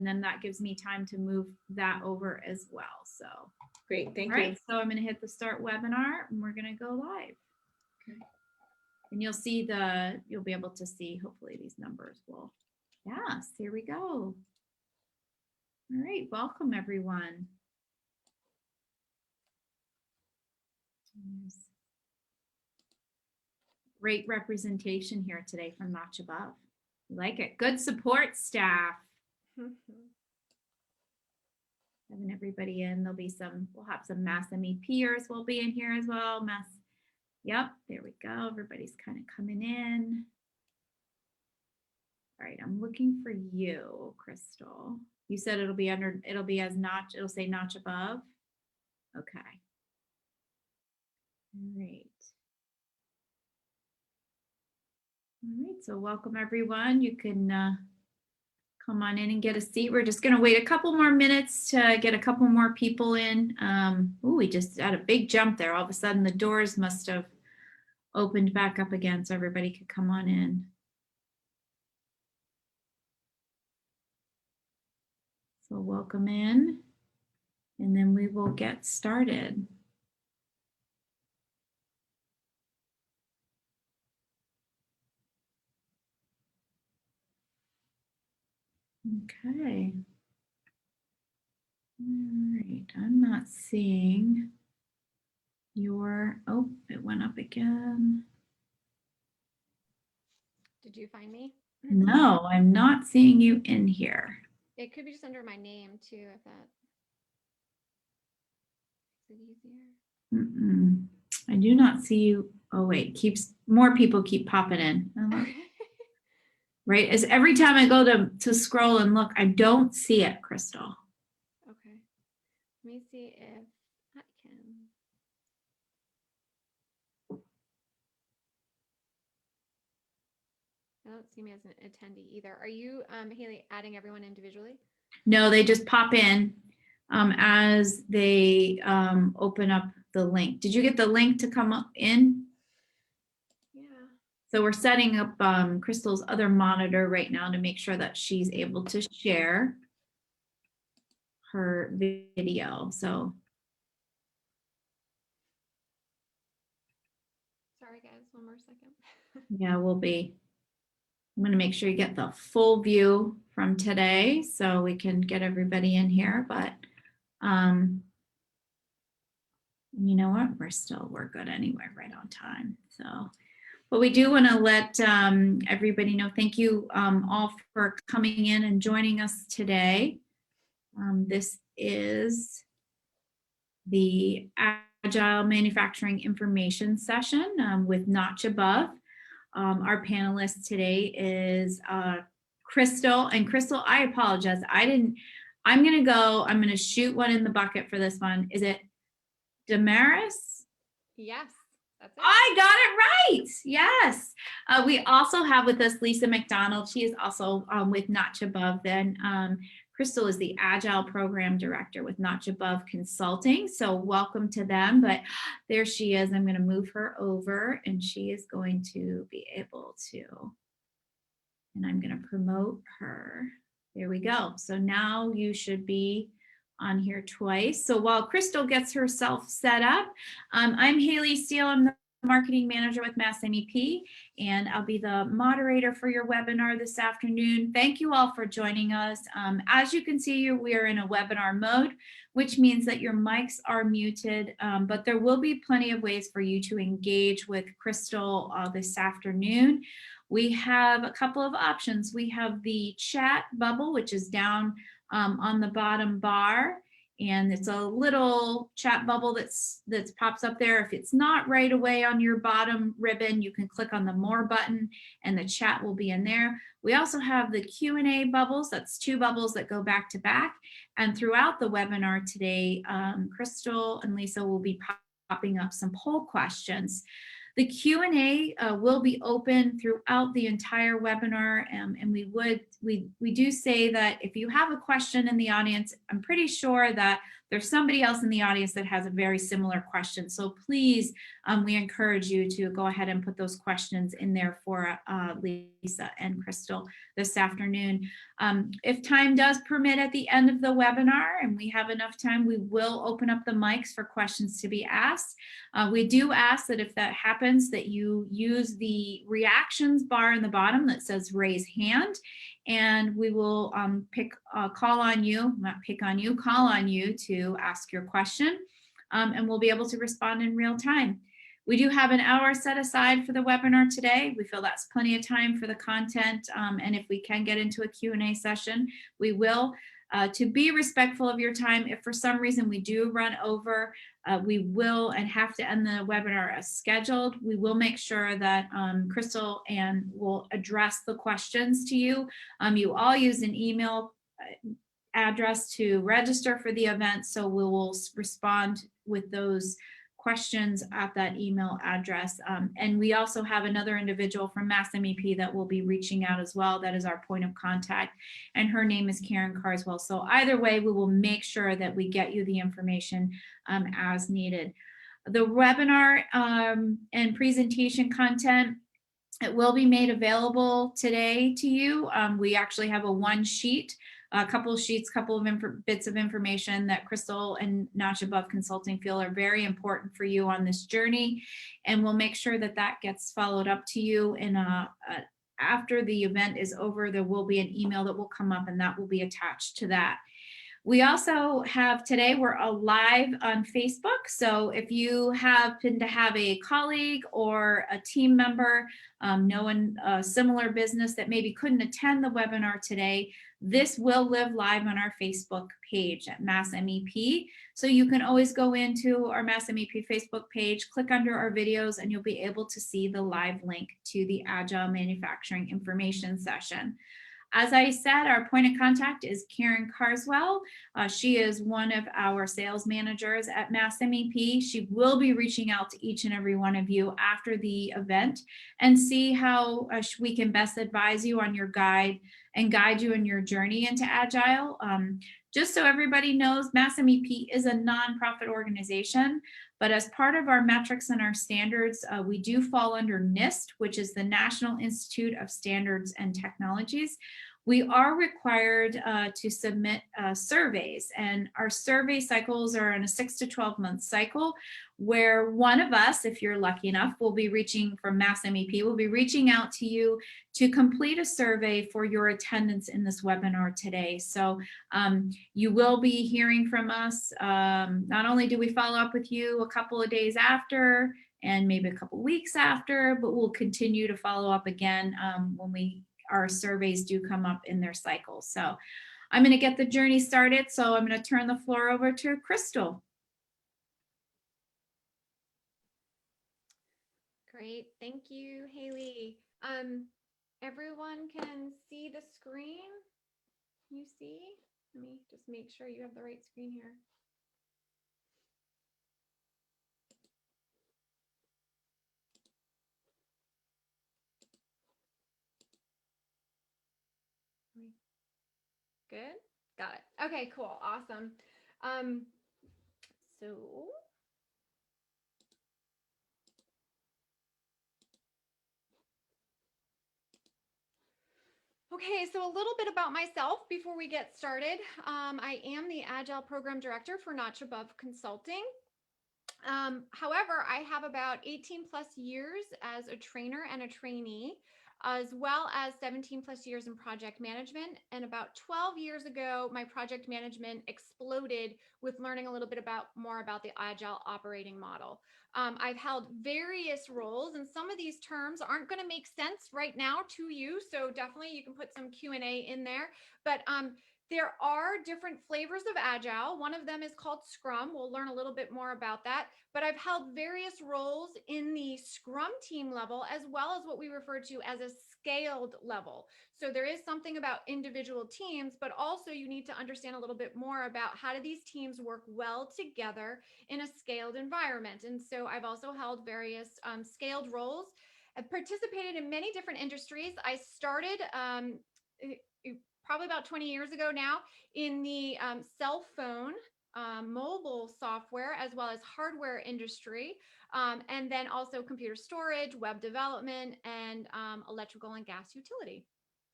then that gives me time to move that over as well. So Great, thank all right, you. so I'm going to hit the start webinar and we're going to go live. Okay. And you'll be able to see, hopefully these numbers will, yes, here we go. All right, welcome everyone. Great representation here today from Notch Above. We like it. Good support staff. Having everybody in. We'll have some Mass MEPers will be in here as well. Yep, there we go. Everybody's kind of coming in. All right, I'm looking for you, Crystal. You said it'll say Notch Above. Okay. All right. All right, so welcome everyone. You can come on in and get a seat. We're just going to wait a couple more minutes to get a couple more people in. We just had a big jump there. All of a sudden the doors must have opened back up again so everybody could come on in. So welcome in, and then we will get started. Okay. All right, I'm not seeing it went up again. Did you find me? No, I'm not seeing you in here. It could be just under my name too, if that makes it easier. I do not see you. Oh wait, more people keep popping in. Right, as every time I go to scroll and look, I don't see it, Crystal. Okay, let me see if I can. I don't see me as an attendee either. Are you, Haley, adding everyone individually? No, they just pop in as they open up the link. Did you get the link to come up in? Yeah. So we're setting up Crystal's other monitor right now to make sure that she's able to share her video. So. Sorry guys, one more second. Yeah, we'll be. I'm going to make sure you get the full view from today so we can get everybody in here, but you know what, we're good anyway, right on time. So, but we do want to let everybody know, thank you all for coming in and joining us today. This is the Agile Manufacturing Information Session with Notch Above. Our panelist today is Crystal. And Crystal, I apologize. I'm going to shoot one in the bucket for this one. Is it Damaris? Yes, that's it. I got it right. Yes. We also have with us Lisa McDonald. She is also with Notch Above. Then Crystal is the Agile Program Director with Notch Above Consulting. So welcome to them. But there she is. I'm going to move her over and she is going to be able to, and I'm going to promote her. There we go. So now you should be on here twice. So while Crystal gets herself set up, I'm Haley Steele. I'm the Marketing Manager with Mass MEP, and I'll be the moderator for your webinar this afternoon. Thank you all for joining us. As you can see, we are in a webinar mode, which means that your mics are muted, but there will be plenty of ways for you to engage with Crystal this afternoon. We have a couple of options. We have the chat bubble, which is down on the bottom bar. And it's a little chat bubble that pops up there. If it's not right away on your bottom ribbon, you can click on the more button and the chat will be in there. We also have the Q&A bubbles. That's two bubbles that go back to back. And throughout the webinar today, Crystal and Lisa will be popping up some poll questions. The Q&A will be open throughout the entire webinar, and we do say that if you have a question in the audience, I'm pretty sure that there's somebody else in the audience that has a very similar question. So please, we encourage you to go ahead and put those questions in there for Lisa and Crystal this afternoon. If time does permit at the end of the webinar and we have enough time, we will open up the mics for questions to be asked. We do ask that if that happens, that you use the reactions bar in the bottom that says raise hand, and we will call on you to ask your question, and we'll be able to respond in real time. We do have an hour set aside for the webinar today. We feel that's plenty of time for the content, and if we can get into a Q&A session, we will. To be respectful of your time, if for some reason we do run over, we will and have to end the webinar as scheduled. We will make sure that Crystal and will address the questions to you. You all use an email address to register for the event, so we will respond with those questions at that email address. And we also have another individual from Mass MEP that will be reaching out as well. That is our point of contact, and her name is Karen Carswell. So either way, we will make sure that we get you the information as needed. The webinar and presentation content, it will be made available today to you. We actually have a sheet, a couple of sheets, couple of bits of information that Crystal and Notch Above Consulting feel are very important for you on this journey. And we'll make sure that that gets followed up to you in after the event is over. There will be an email that will come up, and that will be attached to that. We also have today, we're live on Facebook. So if you happen to have a colleague or a team member knowing a similar business that maybe couldn't attend the webinar today, this will live live on our Facebook page at Mass MEP. So you can always go into our Mass MEP Facebook page, click under our videos, and you'll be able to see the live link to the Agile Manufacturing Information Session. As I said, our point of contact is Karen Carswell. She is one of our sales managers at Mass MEP. She will be reaching out to each and every one of you after the event and see how we can best advise you on your guide and guide you in your journey into Agile. Just so everybody knows, Mass MEP is a nonprofit organization, but as part of our metrics and our standards, we do fall under NIST, which is the National Institute of Standards and Technologies. We are required to submit surveys, and our survey cycles are in a 6 to 12 month cycle, where one of us, if you're lucky enough, will be reaching from Mass MEP, will be reaching out to you to complete a survey for your attendance in this webinar today. So you will be hearing from us. Not only do we follow up with you a couple of days after and maybe a couple weeks after, but we'll continue to follow up again when our surveys do come up in their cycle. So I'm going to get the journey started. So I'm going to turn the floor over to Crystal. Great, thank you, Haley. Everyone can see the screen. You see? Let me just make sure you have the right screen here. Good, got it. Okay, cool, awesome. Okay, so a little bit about myself before we get started. I am the Agile Program Director for Notch Above Consulting. However, I have about 18 plus years as a trainer and a trainee, as well as 17 plus years in project management. And about 12 years ago, my project management exploded with learning a little bit more about the Agile operating model. I've held various roles, and some of these terms aren't going to make sense right now to you. So definitely you can put some Q&A in there. But there are different flavors of Agile. One of them is called Scrum. We'll learn a little bit more about that. But I've held various roles in the Scrum team level, as well as what we refer to as a scaled level. So there is something about individual teams, but also you need to understand a little bit more about how do these teams work well together in a scaled environment. And so I've also held various scaled roles. I've participated in many different industries. I started probably about 20 years ago now in the cell phone mobile software, as well as hardware industry, and then also computer storage, web development, and electrical and gas utility.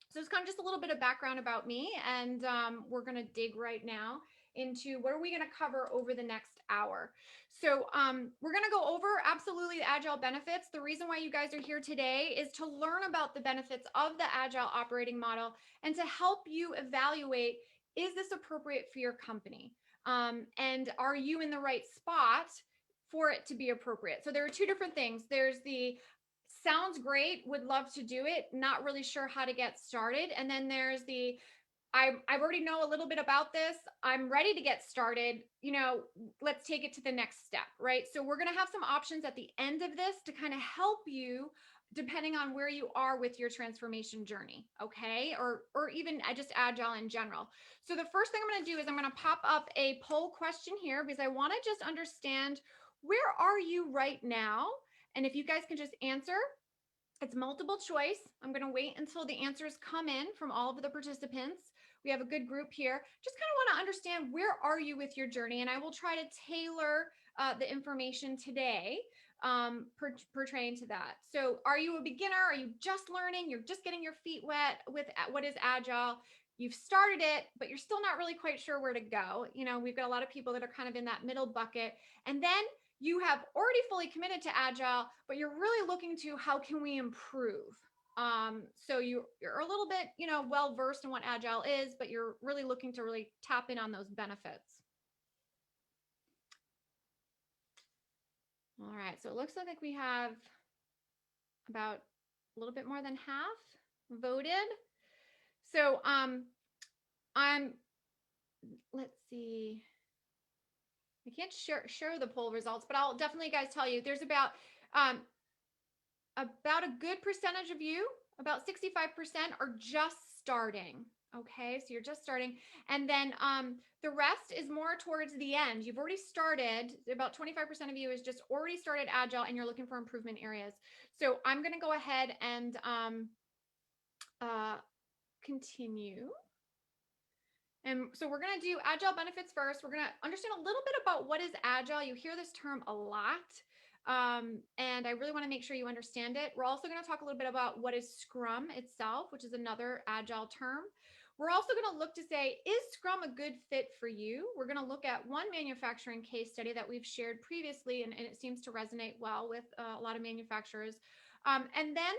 So it's kind of just a little bit of background about me, and we're going to dig right now into what are we going to cover over the next hour. So we're going to go over absolutely the Agile benefits. The reason why you guys are here today is to learn about the benefits of the Agile operating model and to help you evaluate, is this appropriate for your company? And are you in the right spot for it to be appropriate? So there are two different things. There's the sounds great, would love to do it, not really sure how to get started. And then there's the I've already know a little bit about this. I'm ready to get started. Let's take it to the next step, right? So we're going to have some options at the end of this to kind of help you depending on where you are with your transformation journey, okay? Or even just Agile in general. So the first thing I'm going to do is I'm going to pop up a poll question here because I want to just understand, where are you right now? And if you guys can just answer, it's multiple choice. I'm going to wait until the answers come in from all of the participants. We have a good group here. Just kind of want to understand, where are you with your journey? And I will try to tailor the information today pertaining to that. So are you a beginner? Are you just learning? You're just getting your feet wet with what is Agile? You've started it, but you're still not really quite sure where to go. We've got a lot of people that are kind of in that middle bucket. And then you have already fully committed to Agile, but you're really looking to, how can we improve? So you're a little bit, well versed in what Agile is, but you're really looking to really tap in on those benefits. All right, so it looks like we have about a little bit more than half voted. So let's see. I can't share the poll results, but I'll definitely, guys, tell you there's about a good percentage of you, about 65%, are just starting. Okay, so you're just starting. And then the rest is more towards the end. You've already started. About 25% of you is just already started Agile and you're looking for improvement areas. So I'm going to go ahead and continue. And so we're going to do Agile benefits first. We're going to understand a little bit about what is Agile. You hear this term a lot. And I really want to make sure you understand it. We're also going to talk a little bit about what is Scrum itself, which is another Agile term. We're also going to look to say, is Scrum a good fit for you? We're going to look at one manufacturing case study that we've shared previously, and it seems to resonate well with a lot of manufacturers. And then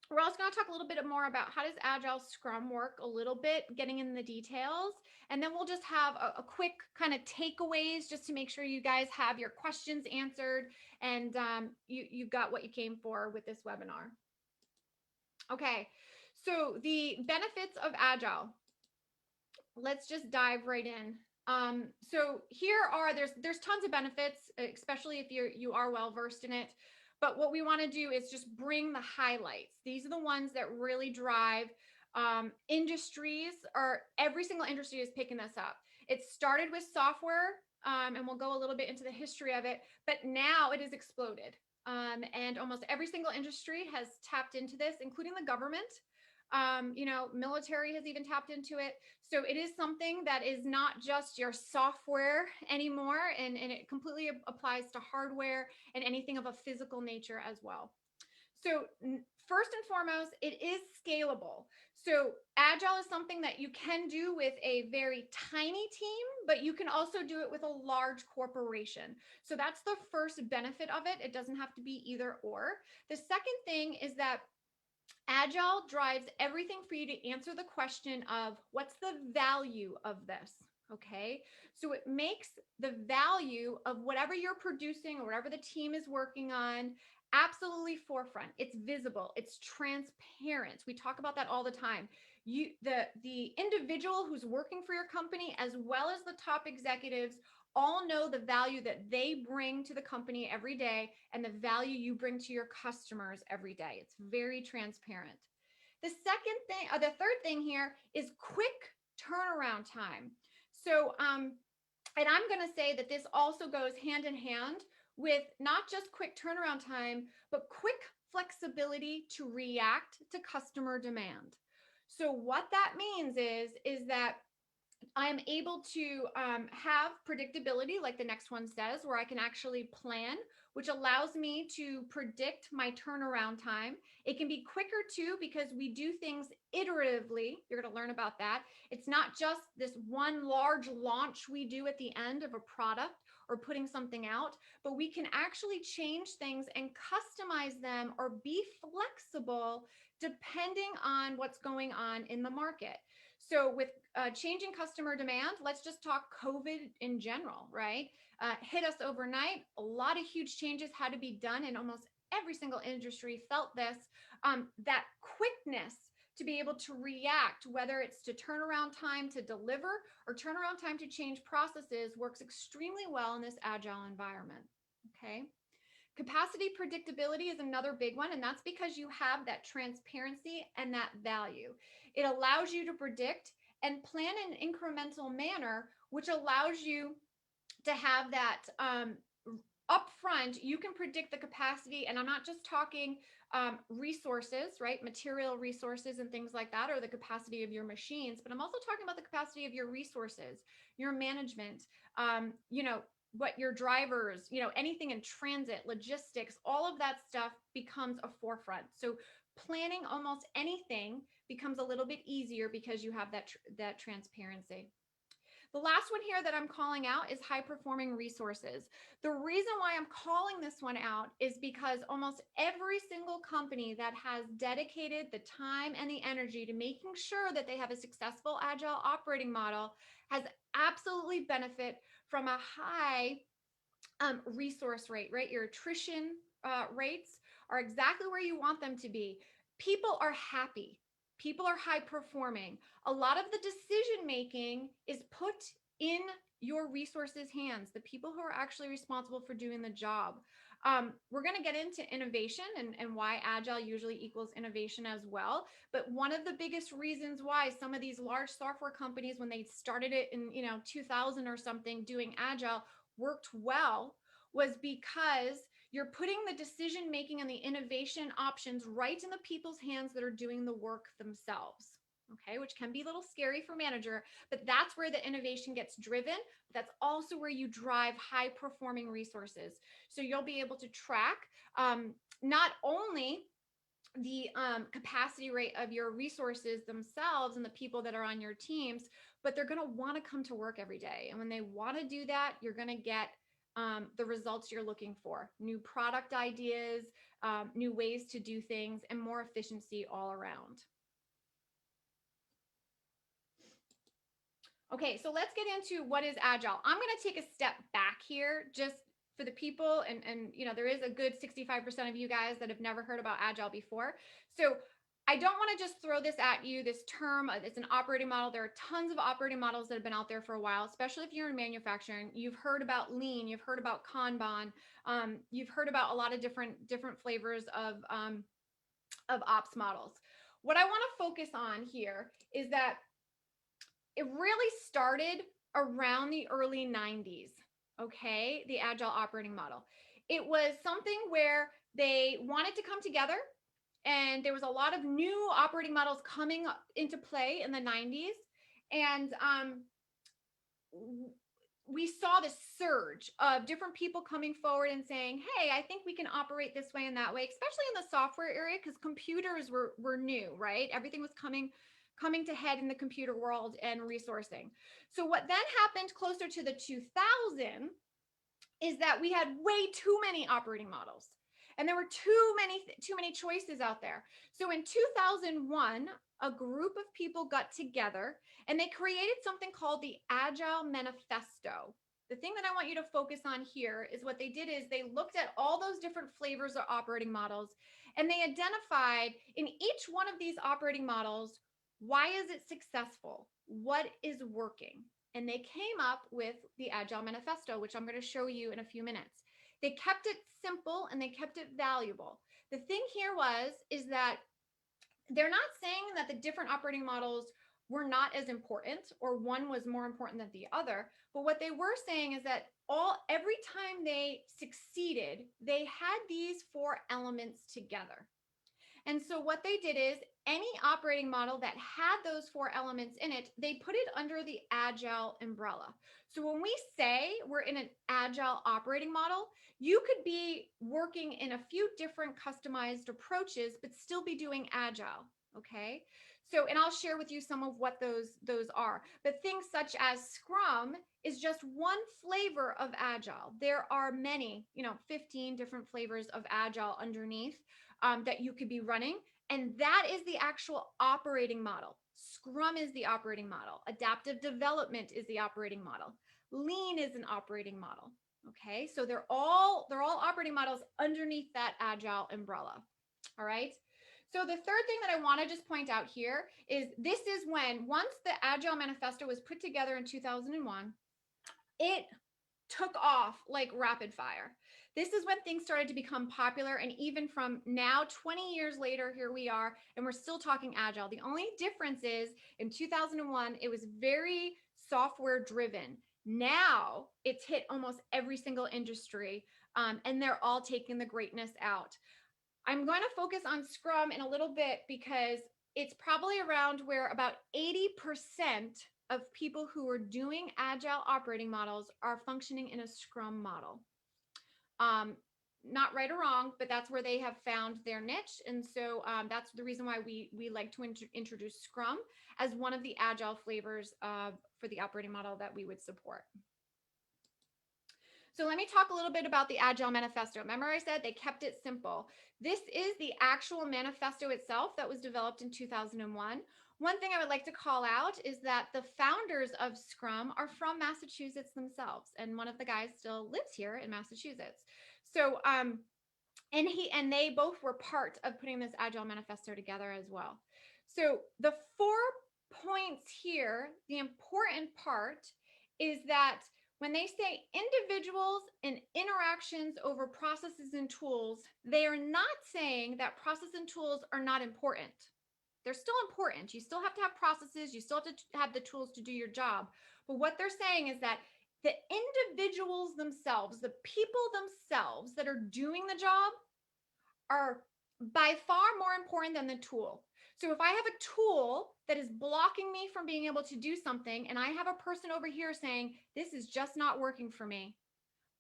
we're also going to talk a little bit more about how does Agile Scrum work, a little bit, getting in the details. And then we'll just have a quick kind of takeaways just to make sure you guys have your questions answered and you got what you came for with this webinar. Okay, so the benefits of Agile. Let's just dive right in. So here are, there's tons of benefits, especially if you are well versed in it. But what we want to do is just bring the highlights. These are the ones that really drive industries, or every single industry is picking this up. It started with software, and we'll go a little bit into the history of it, but now it has exploded. And almost every single industry has tapped into this, including the government. Military has even tapped into it. So it is something that is not just your software anymore, and it completely applies to hardware and anything of a physical nature as well. So first and foremost, it is scalable. So Agile is something that you can do with a very tiny team, but you can also do it with a large corporation. So that's the first benefit of it. It doesn't have to be either or. The second thing is that Agile drives everything for you to answer the question of, what's the value of this? Okay, so it makes the value of whatever you're producing or whatever the team is working on absolutely forefront. It's visible, it's transparent. We talk about that all the time. The individual who's working for your company, as well as the top executives, all know the value that they bring to the company every day and the value you bring to your customers every day. It's very transparent. The third thing here is quick turnaround time. So, and I'm going to say that this also goes hand in hand with not just quick turnaround time, but quick flexibility to react to customer demand. So what that means is that I am able to have predictability, like the next one says, where I can actually plan, which allows me to predict my turnaround time. It can be quicker too because we do things iteratively. You're going to learn about that. It's not just this one large launch we do at the end of a product or putting something out, but we can actually change things and customize them or be flexible depending on what's going on in the market. So with changing customer demand, let's just talk COVID in general, right? Hit us overnight. A lot of huge changes had to be done, and almost every single industry felt this. That quickness to be able to react, whether it's to turnaround time to deliver or turnaround time to change processes, works extremely well in this agile environment. Okay. Capacity predictability is another big one, and that's because you have that transparency and that value. It allows you to predict and plan in an incremental manner, which allows you to have that upfront. You can predict the capacity, and I'm not just talking resources, right? Material resources and things like that, or the capacity of your machines, but I'm also talking about the capacity of your resources, your management, you know, what your drivers, you know, anything in transit, logistics, all of that stuff becomes a forefront. So planning almost anything becomes a little bit easier because you have that transparency. The last one here that I'm calling out is high performing resources. The reason why I'm calling this one out is because almost every single company that has dedicated the time and the energy to making sure that they have a successful agile operating model has absolutely benefit from a high resource rate, right? Your attrition rates are exactly where you want them to be. People are happy. People are high performing. A lot of the decision making is put in your resources hands, the people who are actually responsible for doing the job. We're going to get into innovation and why agile usually equals innovation as well. But one of the biggest reasons why some of these large software companies, when they started it in 2000 or something, doing agile, worked well was because you're putting the decision making and the innovation options right in the people's hands that are doing the work themselves. Okay, which can be a little scary for manager, but that's where the innovation gets driven. That's also where you drive high performing resources. So you'll be able to track not only the capacity rate of your resources themselves and the people that are on your teams, but they're going to want to come to work every day. And when they want to do that, you're going to get the results you're looking for: new product ideas, new ways to do things, and more efficiency all around. Okay, so let's get into what is agile. I'm going to take a step back here just for the people, and there is a good 65% of you guys that have never heard about agile before. So I don't want to just throw this at you, this term. It's an operating model. There are tons of operating models that have been out there for a while, especially if you're in manufacturing. You've heard about lean, you've heard about Kanban, you've heard about a lot of different flavors of ops models. What I want to focus on here is that it really started around the early 90s, okay? The agile operating model. It was something where they wanted to come together, and there was a lot of new operating models coming into play in the 90s. And we saw this surge of different people coming forward and saying, hey, I think we can operate this way and that way, especially in the software area, because computers were new, right? Everything was coming to head in the computer world and resourcing. So what then happened closer to the 2000 is that we had way too many operating models, and there were too many choices out there. So in 2001, a group of people got together and they created something called the Agile Manifesto. The thing that I want you to focus on here is what they did is they looked at all those different flavors of operating models, and they identified in each one of these operating models, why is it successful? What is working? And they came up with the Agile Manifesto, which I'm going to show you in a few minutes. They kept it simple and they kept it valuable. The thing here is that they're not saying that the different operating models were not as important or one was more important than the other, but what they were saying is that every time they succeeded, they had these four elements together. And so what they did is any operating model that had those 4 elements in it, they put it under the Agile umbrella. So when we say we're in an Agile operating model, you could be working in a few different customized approaches, but still be doing Agile. Okay. So, and I'll share with you some of what those are. But things such as Scrum is just one flavor of Agile. There are many, 15 different flavors of Agile underneath that you could be running. And that is the actual operating model. Scrum is the operating model. Adaptive development is the operating model. Lean is an operating model. Okay, so they're all operating models underneath that Agile umbrella. All right. So the third thing that I want to just point out here is this is when, once the Agile Manifesto was put together in 2001, it took off like rapid fire. This is when things started to become popular. And even from now, 20 years later, here we are, and we're still talking Agile. The only difference is in 2001, it was very software driven. Now it's hit almost every single industry, and they're all taking the greatness out. I'm going to focus on Scrum in a little bit because it's probably around where about 80% of people who are doing Agile operating models are functioning in a Scrum model. Not right or wrong, but that's where they have found their niche. And so that's the reason why we like to introduce Scrum as one of the Agile flavors for the operating model that we would support. So let me talk a little bit about the Agile Manifesto. Remember I said they kept it simple. This is the actual manifesto itself that was developed in 2001. One thing I would like to call out is that the founders of Scrum are from Massachusetts themselves, and one of the guys still lives here in Massachusetts. So, and they both were part of putting this Agile Manifesto together as well. So the 4 points here, the important part is that when they say individuals and interactions over processes and tools, they are not saying that process and tools are not important. They're still important. You still have to have processes. You still have to have the tools to do your job. But what they're saying is that the individuals themselves, the people themselves that are doing the job are by far more important than the tool. So if I have a tool that is blocking me from being able to do something, and I have a person over here saying, this is just not working for me,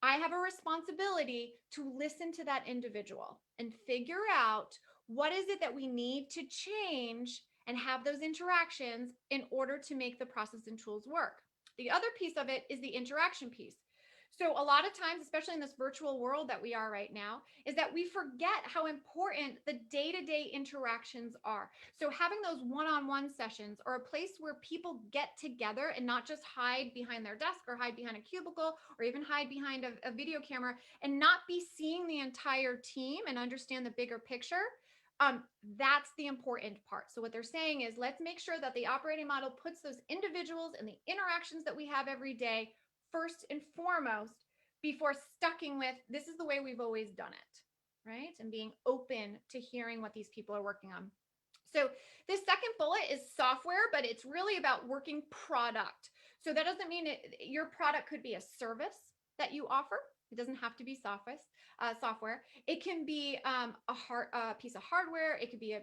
I have a responsibility to listen to that individual and figure out what is it that we need to change and have those interactions in order to make the process and tools work. The other piece of it is the interaction piece. So a lot of times, especially in this virtual world that we are right now, is that we forget how important the day-to-day interactions are. So having those one-on-one sessions, or a place where people get together and not just hide behind their desk or hide behind a cubicle or even hide behind a video camera and not be seeing the entire team and understand the bigger picture, that's the important part. So what they're saying is, let's make sure that the operating model puts those individuals and the interactions that we have every day first and foremost, before stucking with, this is the way we've always done it, right? And being open to hearing what these people are working on. So this second bullet is software, but it's really about working product. So that doesn't mean your product could be a service that you offer. It doesn't have to be software. It can be a piece of hardware. It could be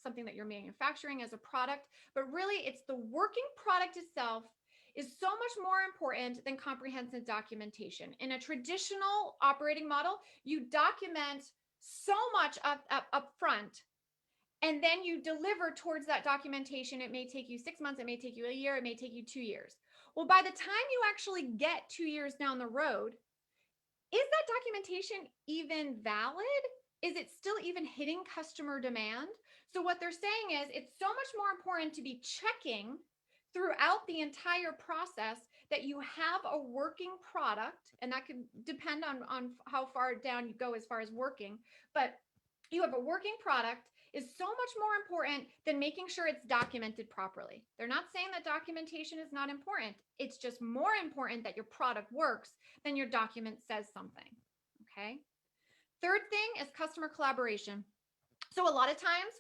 something that you're manufacturing as a product. But really, it's the working product itself is so much more important than comprehensive documentation. In a traditional operating model, you document so much up front, and then you deliver towards that documentation. It may take you 6 months, it may take you a year, it may take you 2 years. Well, by the time you actually get 2 years down the road, is that documentation even valid? Is it still even hitting customer demand? So what they're saying is, it's so much more important to be checking throughout the entire process that you have a working product, and that could depend on how far down you go as far as working, but you have a working product is so much more important than making sure it's documented properly. They're not saying that documentation is not important. It's just more important that your product works than your document says something, okay? Third thing is customer collaboration. So a lot of times,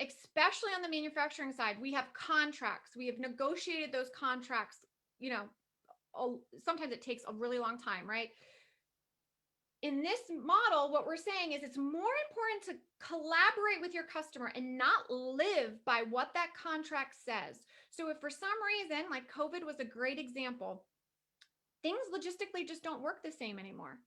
especially on the manufacturing side, we have contracts. We have negotiated those contracts, sometimes it takes a really long time, right? in this model, what we're saying is it's more important to collaborate with your customer and not live by what that contract says. So if for some reason, like COVID was a great example, things logistically just don't work the same anymore.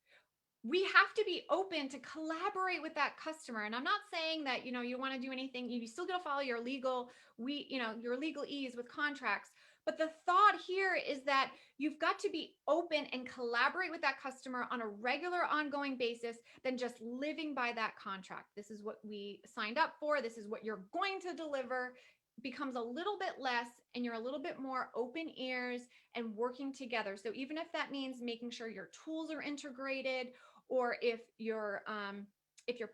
We have to be open to collaborate with that customer. And I'm not saying that, you want to do anything, you still got to follow your your legalese with contracts. But the thought here is that you've got to be open and collaborate with that customer on a regular, ongoing basis than just living by that contract. This is what we signed up for. This is what you're going to deliver. Becomes a little bit less, and you're a little bit more open ears and working together. So even if that means making sure your tools are integrated, or if your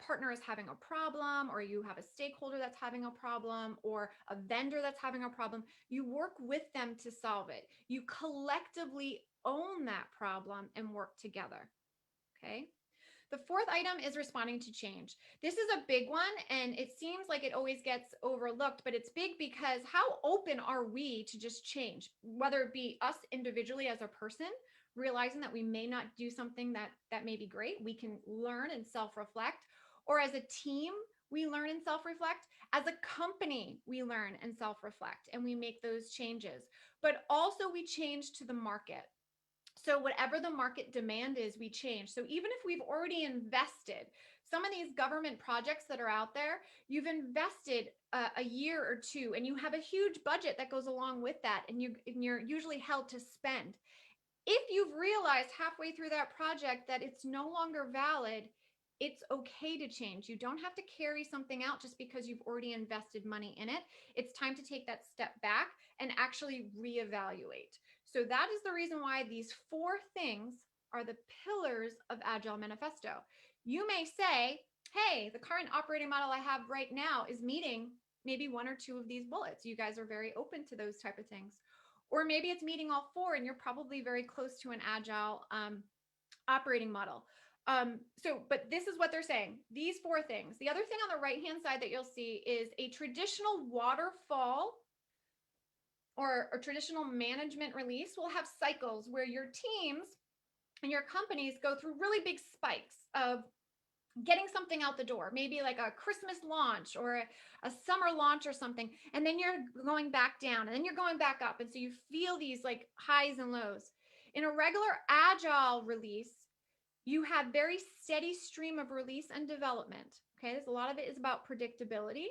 partner is having a problem, or you have a stakeholder that's having a problem, or a vendor that's having a problem, you work with them to solve it. You collectively own that problem and work together. Okay. The fourth item is responding to change. This is a big one, and it seems like it always gets overlooked, but it's big because how open are we to just change, whether it be us individually as a person, realizing that we may not do something that may be great, we can learn and self-reflect, or as a team, we learn and self-reflect. As a company, we learn and self-reflect, and we make those changes. But also we change to the market. So whatever the market demand is, we change. So even if we've already invested, some of these government projects that are out there, you've invested a year or two, and you have a huge budget that goes along with that, and you're usually held to spend. If you've realized halfway through that project that it's no longer valid, it's okay to change. You don't have to carry something out just because you've already invested money in it. It's time to take that step back and actually reevaluate. So that is the reason why these four things are the pillars of Agile Manifesto. You may say, hey, the current operating model I have right now is meeting maybe one or two of these bullets. You guys are very open to those type of things. Or maybe it's meeting all four, and you're probably very close to an Agile operating model. But this is what they're saying, these four things. The other thing on the right-hand side that you'll see is a traditional waterfall or traditional management release will have cycles where your teams and your companies go through really big spikes of getting something out the door, maybe like a Christmas launch or a summer launch or something. And then you're going back down, and then you're going back up. And so you feel these like highs and lows. In a regular Agile release, you have very steady stream of release and development. Okay, there's a lot of it is about predictability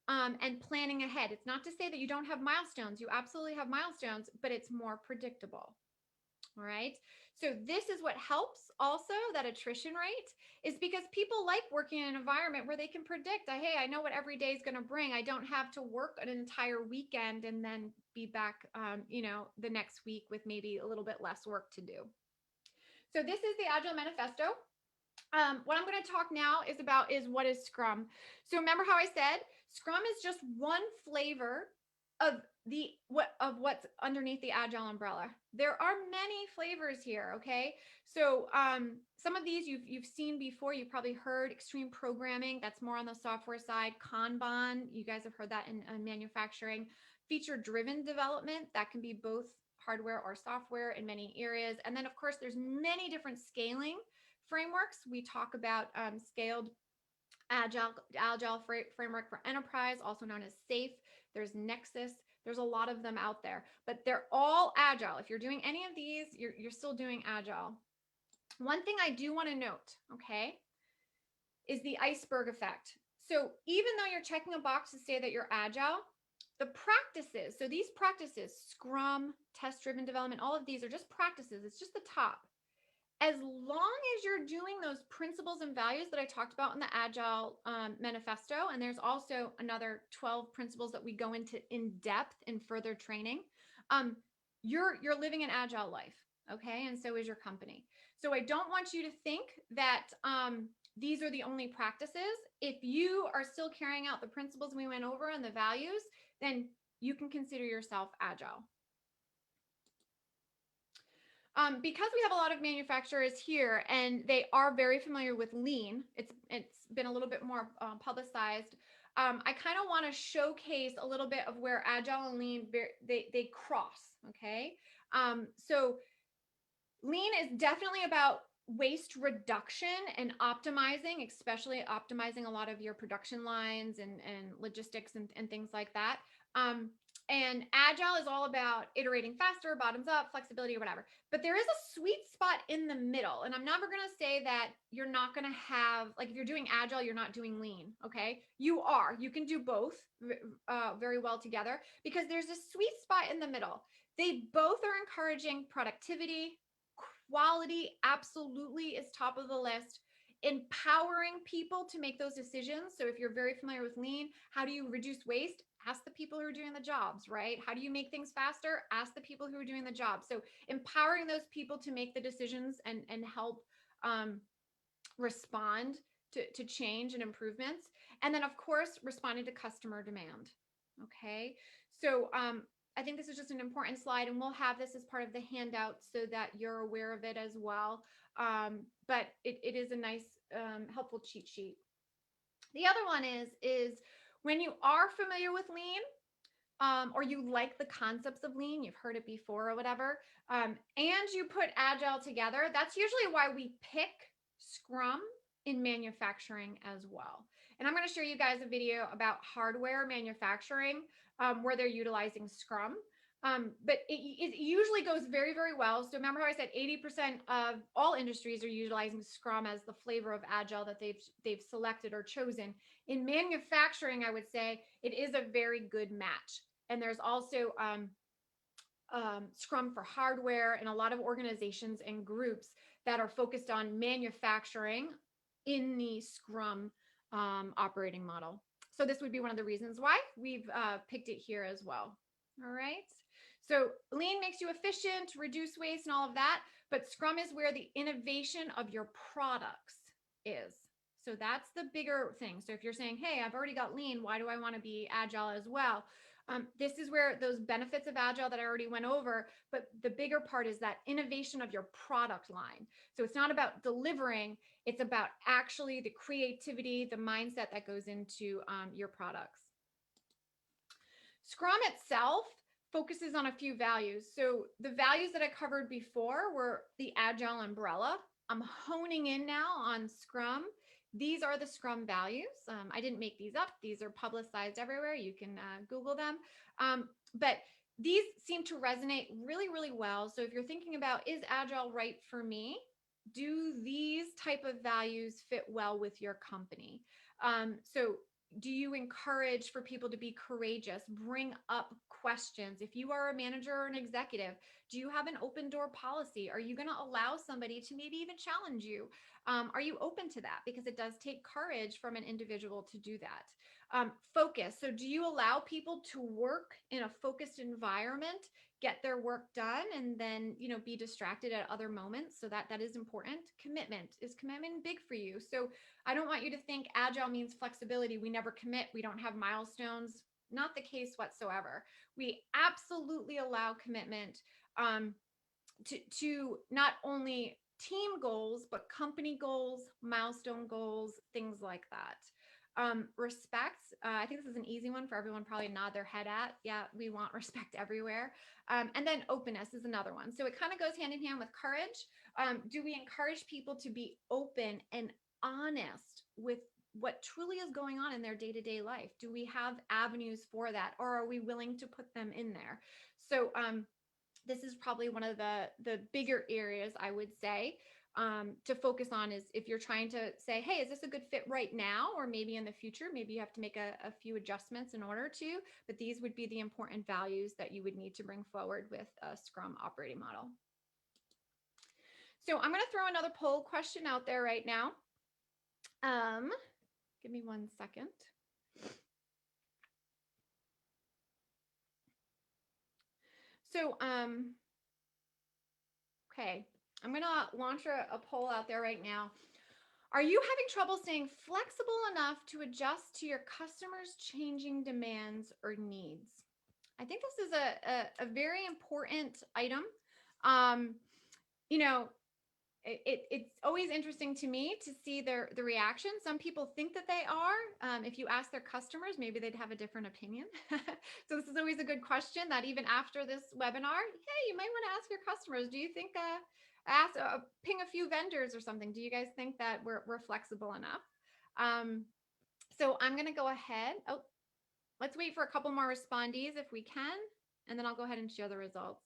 and planning ahead. It's not to say that you don't have milestones. You absolutely have milestones, but it's more predictable. All right. So this is what helps also that attrition rate is because people like working in an environment where they can predict, hey, I know what every day is going to bring. I don't have to work an entire weekend and then be back, the next week with maybe a little bit less work to do. So this is the Agile Manifesto. What I'm going to talk now is what is Scrum. So remember how I said Scrum is just one flavor of what's underneath the Agile umbrella. There are many flavors here. Okay, so some of these you've seen before. You've probably heard extreme programming. That's more on the software side. Kanban, you guys have heard that in manufacturing. Feature-driven development, that can be both hardware or software in many areas. And then of course there's many different scaling frameworks. We talk about scaled agile framework for enterprise, also known as SAFe. There's Nexus. There's a lot of them out there, but they're all agile. If you're doing any of these, you're still doing agile. One thing I do want to note, okay, is the iceberg effect. So even though you're checking a box to say that you're agile, the practices, so these practices, Scrum, test-driven development, all of these are just practices. It's just the top. As long as you're doing those principles and values that I talked about in the Agile Manifesto, and there's also another 12 principles that we go into in depth in further training, you're living an Agile life, okay? And so is your company. So I don't want you to think that these are the only practices. If you are still carrying out the principles we went over and the values, then you can consider yourself Agile. Because we have a lot of manufacturers here and they are very familiar with Lean, it's been a little bit more publicized. I kind of want to showcase a little bit of where Agile and Lean, they cross, okay? So Lean is definitely about waste reduction and optimizing, especially optimizing a lot of your production lines and logistics and things like that. And Agile is all about iterating faster, bottoms up, flexibility, or whatever. But there is a sweet spot in the middle. And I'm never going to say that you're not going to have, like, if you're doing Agile, you're not doing lean. Okay. You are. You can do both very well together because there's a sweet spot in the middle. They both are encouraging productivity. Quality absolutely is top of the list. Empowering people to make those decisions. So if you're very familiar with lean, how do you reduce waste? Ask the people who are doing the jobs, right? How do you make things faster? Ask the people who are doing the job. So empowering those people to make the decisions and help respond to change and improvements. And then, of course, responding to customer demand. Okay. So I think this is just an important slide, and we'll have this as part of the handout so that you're aware of it as well. But it is a nice, helpful cheat sheet. The other one is when you are familiar with lean, or you like the concepts of lean, you've heard it before or whatever, and you put Agile together, that's usually why we pick Scrum in manufacturing as well. And I'm going to show you guys a video about hardware manufacturing where they're utilizing Scrum. But it usually goes very, very well. So remember how I said 80% of all industries are utilizing Scrum as the flavor of Agile that they've selected or chosen. In manufacturing, I would say it is a very good match. And there's also Scrum for hardware and a lot of organizations and groups that are focused on manufacturing in the Scrum operating model. So this would be one of the reasons why we've picked it here as well. All right. So lean makes you efficient, reduce waste and all of that, but Scrum is where the innovation of your products is. So that's the bigger thing. So if you're saying, hey, I've already got lean, why do I want to be Agile as well? This is where those benefits of Agile that I already went over, but the bigger part is that innovation of your product line. So it's not about delivering, it's about actually the creativity, the mindset that goes into your products. Scrum itself focuses on a few values. So the values that I covered before were the Agile umbrella. I'm honing in now on Scrum. These are the Scrum values. I didn't make these up. These are publicized everywhere. You can Google them. But these seem to resonate really, really well. So if you're thinking about, is Agile right for me? Do these type of values fit well with your company? So do you encourage for people to be courageous, bring up questions? If you are a manager or an executive, do you have an open door policy? Are you going to allow somebody to maybe even challenge you? Are you open to that? Because it does take courage from an individual to do that. Focus. So do you allow people to work in a focused environment, get their work done, and then, be distracted at other moments? So that is important. Commitment. Is commitment big for you? So I don't want you to think Agile means flexibility. We never commit. We don't have milestones. Not the case whatsoever. We absolutely allow commitment to not only team goals, but company goals, milestone goals, things like that. Respect. I think this is an easy one for everyone probably nod their head at. Yeah, we want respect everywhere. And then openness is another one. So it kind of goes hand in hand with courage. Do we encourage people to be open and honest with what truly is going on in their day-to-day life? Do we have avenues for that, or are we willing to put them in there? So this is probably one of the bigger areas I would say to focus on, is if you're trying to say, hey, is this a good fit right now? Or maybe in the future, maybe you have to make a few adjustments in order to, but these would be the important values that you would need to bring forward with a Scrum operating model. So I'm going to throw another poll question out there right now. Give me 1 second. So, okay, I'm going to launch a poll out there right now. Are you having trouble staying flexible enough to adjust to your customers' changing demands or needs? I think this is a very important item. It's always interesting to me to see the reaction. Some people think that they are. If you ask their customers, maybe they'd have a different opinion. So this is always a good question that even after this webinar, hey, you might want to ask your customers, do you think ask, ping a few vendors or something. Do you guys think that we're flexible enough? So I'm going to go ahead. Oh, let's wait for a couple more respondees if we can, and then I'll go ahead and share the results.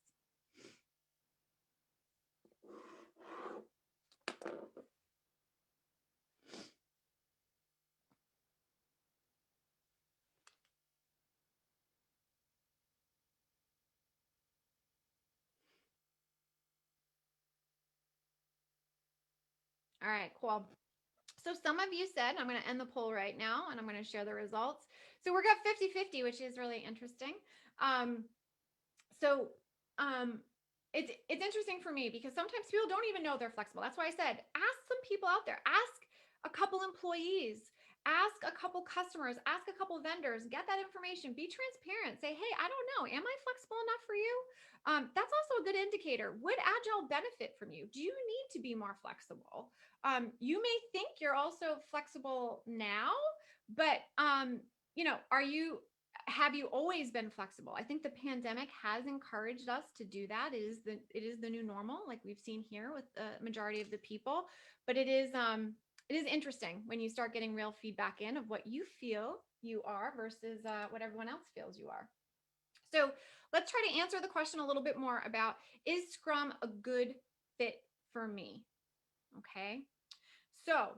All right, cool. So some of you said, I'm going to end the poll right now and I'm going to share the results. So we're got 50-50, which is really interesting. Um, so it's interesting for me because sometimes people don't even know they're flexible. That's why I said, ask some people out there, ask a couple employees, ask a couple customers, ask a couple vendors, get that information, be transparent, say, hey, I don't know, am I flexible enough for you? That's also a good indicator. Would Agile benefit from you? Do you need to be more flexible? You may think you're also flexible now, but have you always been flexible? I think the pandemic has encouraged us to do that. It is the new normal, like we've seen here with the majority of the people. But it is interesting when you start getting real feedback in of what you feel you are versus what everyone else feels you are. So let's try to answer the question a little bit more about, is Scrum a good fit for me? Okay. So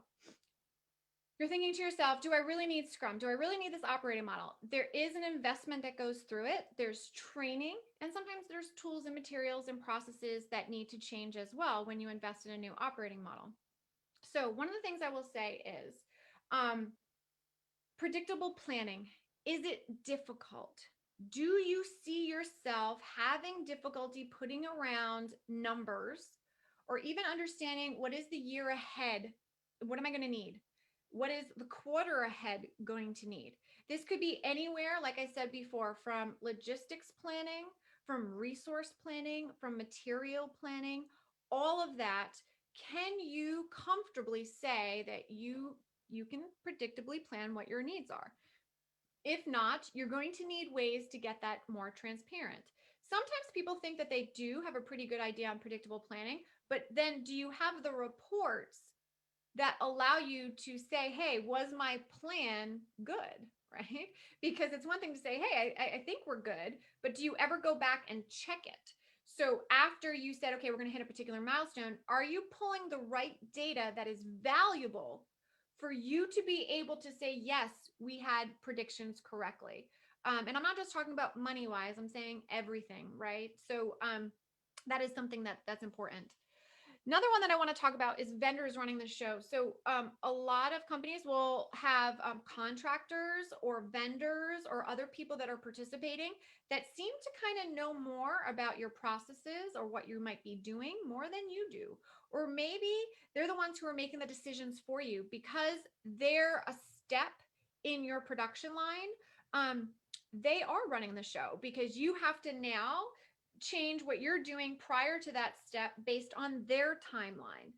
you're thinking to yourself, do I really need Scrum? Do I really need this operating model? There is an investment that goes through it. There's training, and sometimes there's tools and materials and processes that need to change as well when you invest in a new operating model. So one of the things I will say is predictable planning. Is it difficult? Do you see yourself having difficulty putting around numbers or even understanding what is the year ahead? What am I going to need? What is the quarter ahead going to need? This could be anywhere, like I said before, from logistics planning, from resource planning, from material planning, all of that. Can you comfortably say that you can predictably plan what your needs are? If not, you're going to need ways to get that more transparent. Sometimes people think that they do have a pretty good idea on predictable planning, but then do you have the reports that allow you to say, hey, was my plan good? Right? Because it's one thing to say, hey, I think we're good, but do you ever go back and check it? So after you said, okay, we're going to hit a particular milestone, are you pulling the right data that is valuable for you to be able to say, yes, we had predictions correctly? And I'm not just talking about money wise, I'm saying everything, right? So that is something that's important. Another one that I want to talk about is vendors running the show. So a lot of companies will have contractors or vendors or other people that are participating that seem to kind of know more about your processes or what you might be doing more than you do. Or maybe they're the ones who are making the decisions for you because they're a step in your production line. They are running the show because you have to now change what you're doing prior to that step based on their timeline.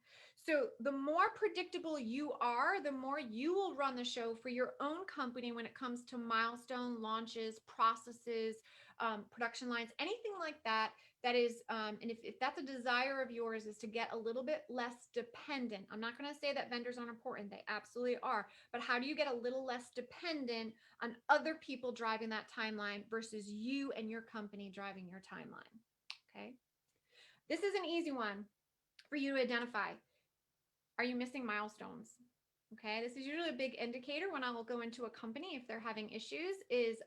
So the more predictable you are, the more you will run the show for your own company when it comes to milestone launches, processes, production lines, anything like that. That is, and if that's a desire of yours, is to get a little bit less dependent. I'm not going to say that vendors aren't important. They absolutely are. But how do you get a little less dependent on other people driving that timeline versus you and your company driving your timeline? Okay. This is an easy one for you to identify. Are you missing milestones? Okay, this is usually a big indicator when I will go into a company if they're having issues, is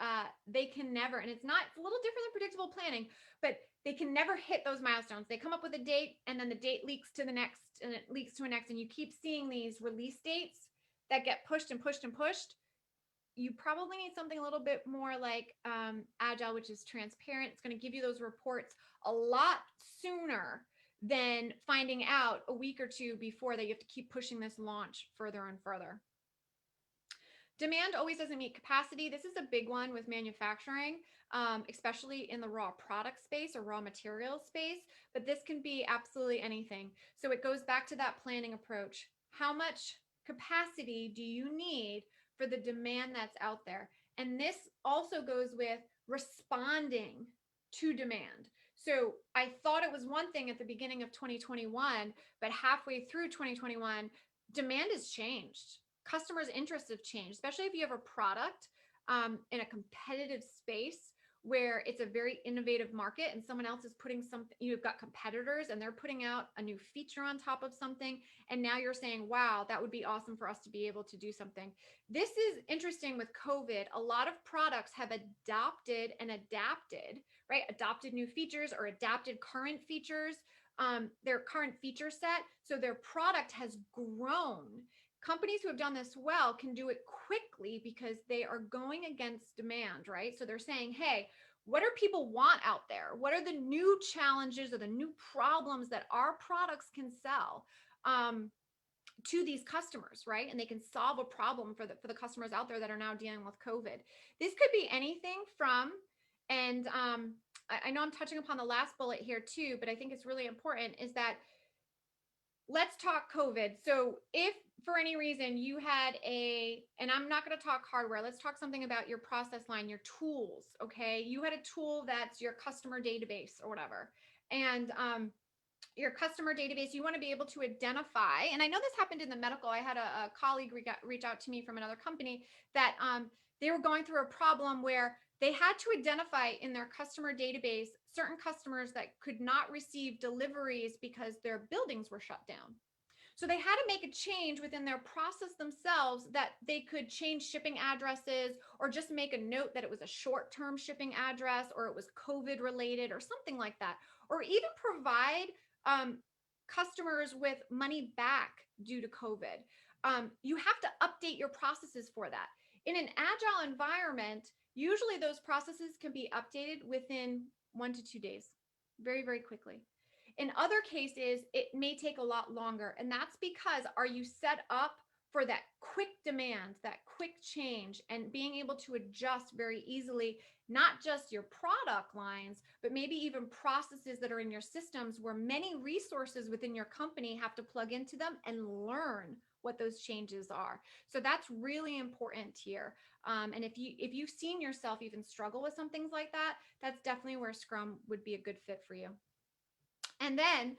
they can never, and it's a little different than predictable planning, but they can never hit those milestones. They come up with a date and then the date leaks to the next and it leaks to a next, and you keep seeing these release dates that get pushed and pushed and pushed. You probably need something a little bit more like Agile, which is transparent. It's going to give you those reports a lot sooner than finding out a week or two before that you have to keep pushing this launch further and further. Demand always doesn't meet capacity. This is a big one with manufacturing, especially in the raw product space or raw materials space, but this can be absolutely anything. So it goes back to that planning approach. How much capacity do you need for the demand that's out there? And this also goes with responding to demand. So I thought it was one thing at the beginning of 2021, but halfway through 2021, demand has changed. Customers' interests have changed, especially if you have a product in a competitive space where it's a very innovative market and someone else is putting something, you've got competitors and they're putting out a new feature on top of something. And now you're saying, wow, that would be awesome for us to be able to do something. This is interesting with COVID. A lot of products have adopted and adapted, right? Adopted new features or adapted current features, their current feature set. So their product has grown. Companies who have done this well can do it quickly because they are going against demand, right? So they're saying, hey, what do people want out there? What are the new challenges or the new problems that our products can sell? To these customers, right? And they can solve a problem for the customers out there that are now dealing with COVID. This could be anything from, and I know I'm touching upon the last bullet here too, but I think it's really important is that let's talk COVID. So if for any reason you had and I'm not going to talk hardware, let's talk something about your process line, your tools, okay? You had a tool that's your customer database or whatever. And your customer database, you want to be able to identify, and I know this happened in the medical. I had a colleague reach out to me from another company that they were going through a problem where they had to identify in their customer database certain customers that could not receive deliveries because their buildings were shut down. So they had to make a change within their process themselves that they could change shipping addresses or just make a note that it was a short-term shipping address or it was COVID related or something like that, or even provide customers with money back due to COVID. You have to update your processes for that. In an agile environment, usually those processes can be updated within 1 to 2 days, very, very quickly. In other cases, it may take a lot longer. And that's because are you set up for that quick demand, that quick change, and being able to adjust very easily, not just your product lines, but maybe even processes that are in your systems where many resources within your company have to plug into them and learn what those changes are. So that's really important here. And if you've seen yourself even struggle with some things like that, that's definitely where Scrum would be a good fit for you. And then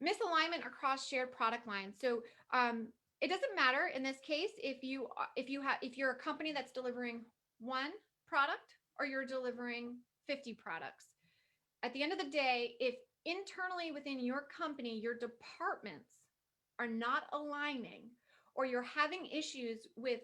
misalignment across shared product lines. So it doesn't matter in this case if you're a company that's delivering one product or you're delivering 50 products. At the end of the day, if internally within your company, your departments are not aligning or you're having issues with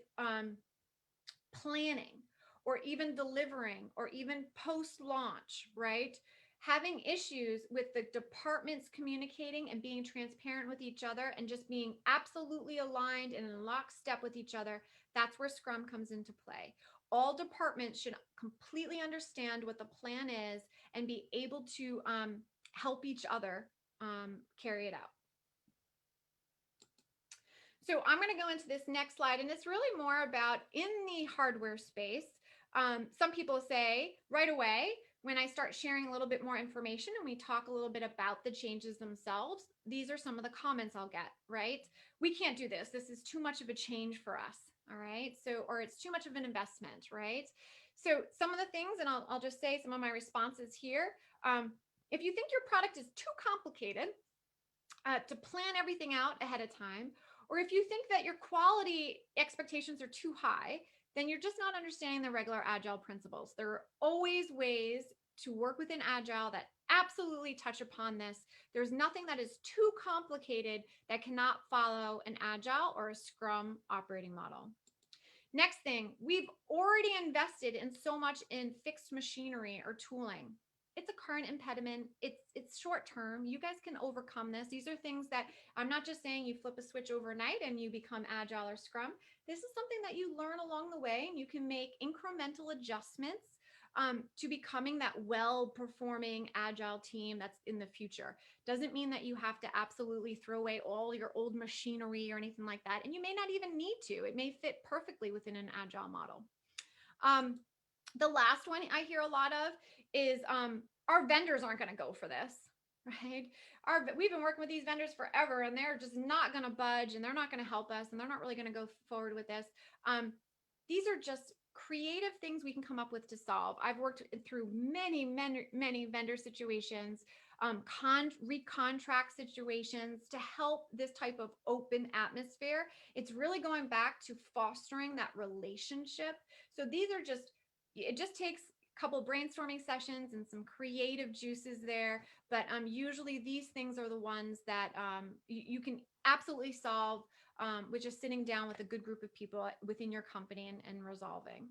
planning or even delivering or even post launch, right? Having issues with the departments communicating and being transparent with each other and just being absolutely aligned and in lockstep with each other, that's where Scrum comes into play. All departments should completely understand what the plan is and be able to help each other carry it out. So I'm going to go into this next slide, and it's really more about in the hardware space. Some people say right away, when I start sharing a little bit more information and we talk a little bit about the changes themselves, these are some of the comments I'll get, right? We can't do this. This is too much of a change for us. All right. So, or it's too much of an investment, right? So some of the things, and I'll just say some of my responses here. If you think your product is too complicated to plan everything out ahead of time, or if you think that your quality expectations are too high, then you're just not understanding the regular Agile principles. There are always ways to work within Agile that absolutely touch upon this. There's nothing that is too complicated that cannot follow an Agile or a Scrum operating model. Next thing, we've already invested in so much in fixed machinery or tooling. It's a current impediment. It's short term. You guys can overcome this. These are things that I'm not just saying you flip a switch overnight and you become Agile or Scrum. This is something that you learn along the way, and you can make incremental adjustments to becoming that well-performing Agile team that's in the future. Doesn't mean that you have to absolutely throw away all your old machinery or anything like that. And you may not even need to. It may fit perfectly within an Agile model. The last one I hear a lot of is our vendors aren't going to go for this, right? We've been working with these vendors forever, and they're just not going to budge, and they're not going to help us, and they're not really going to go forward with this. These are just creative things we can come up with to solve. I've worked through many vendor situations, recontract situations to help this type of open atmosphere. It's really going back to fostering that relationship. So these are just, it just takes a couple brainstorming sessions and some creative juices there. But usually these things are the ones that you can absolutely solve with just sitting down with a good group of people within your company and resolving.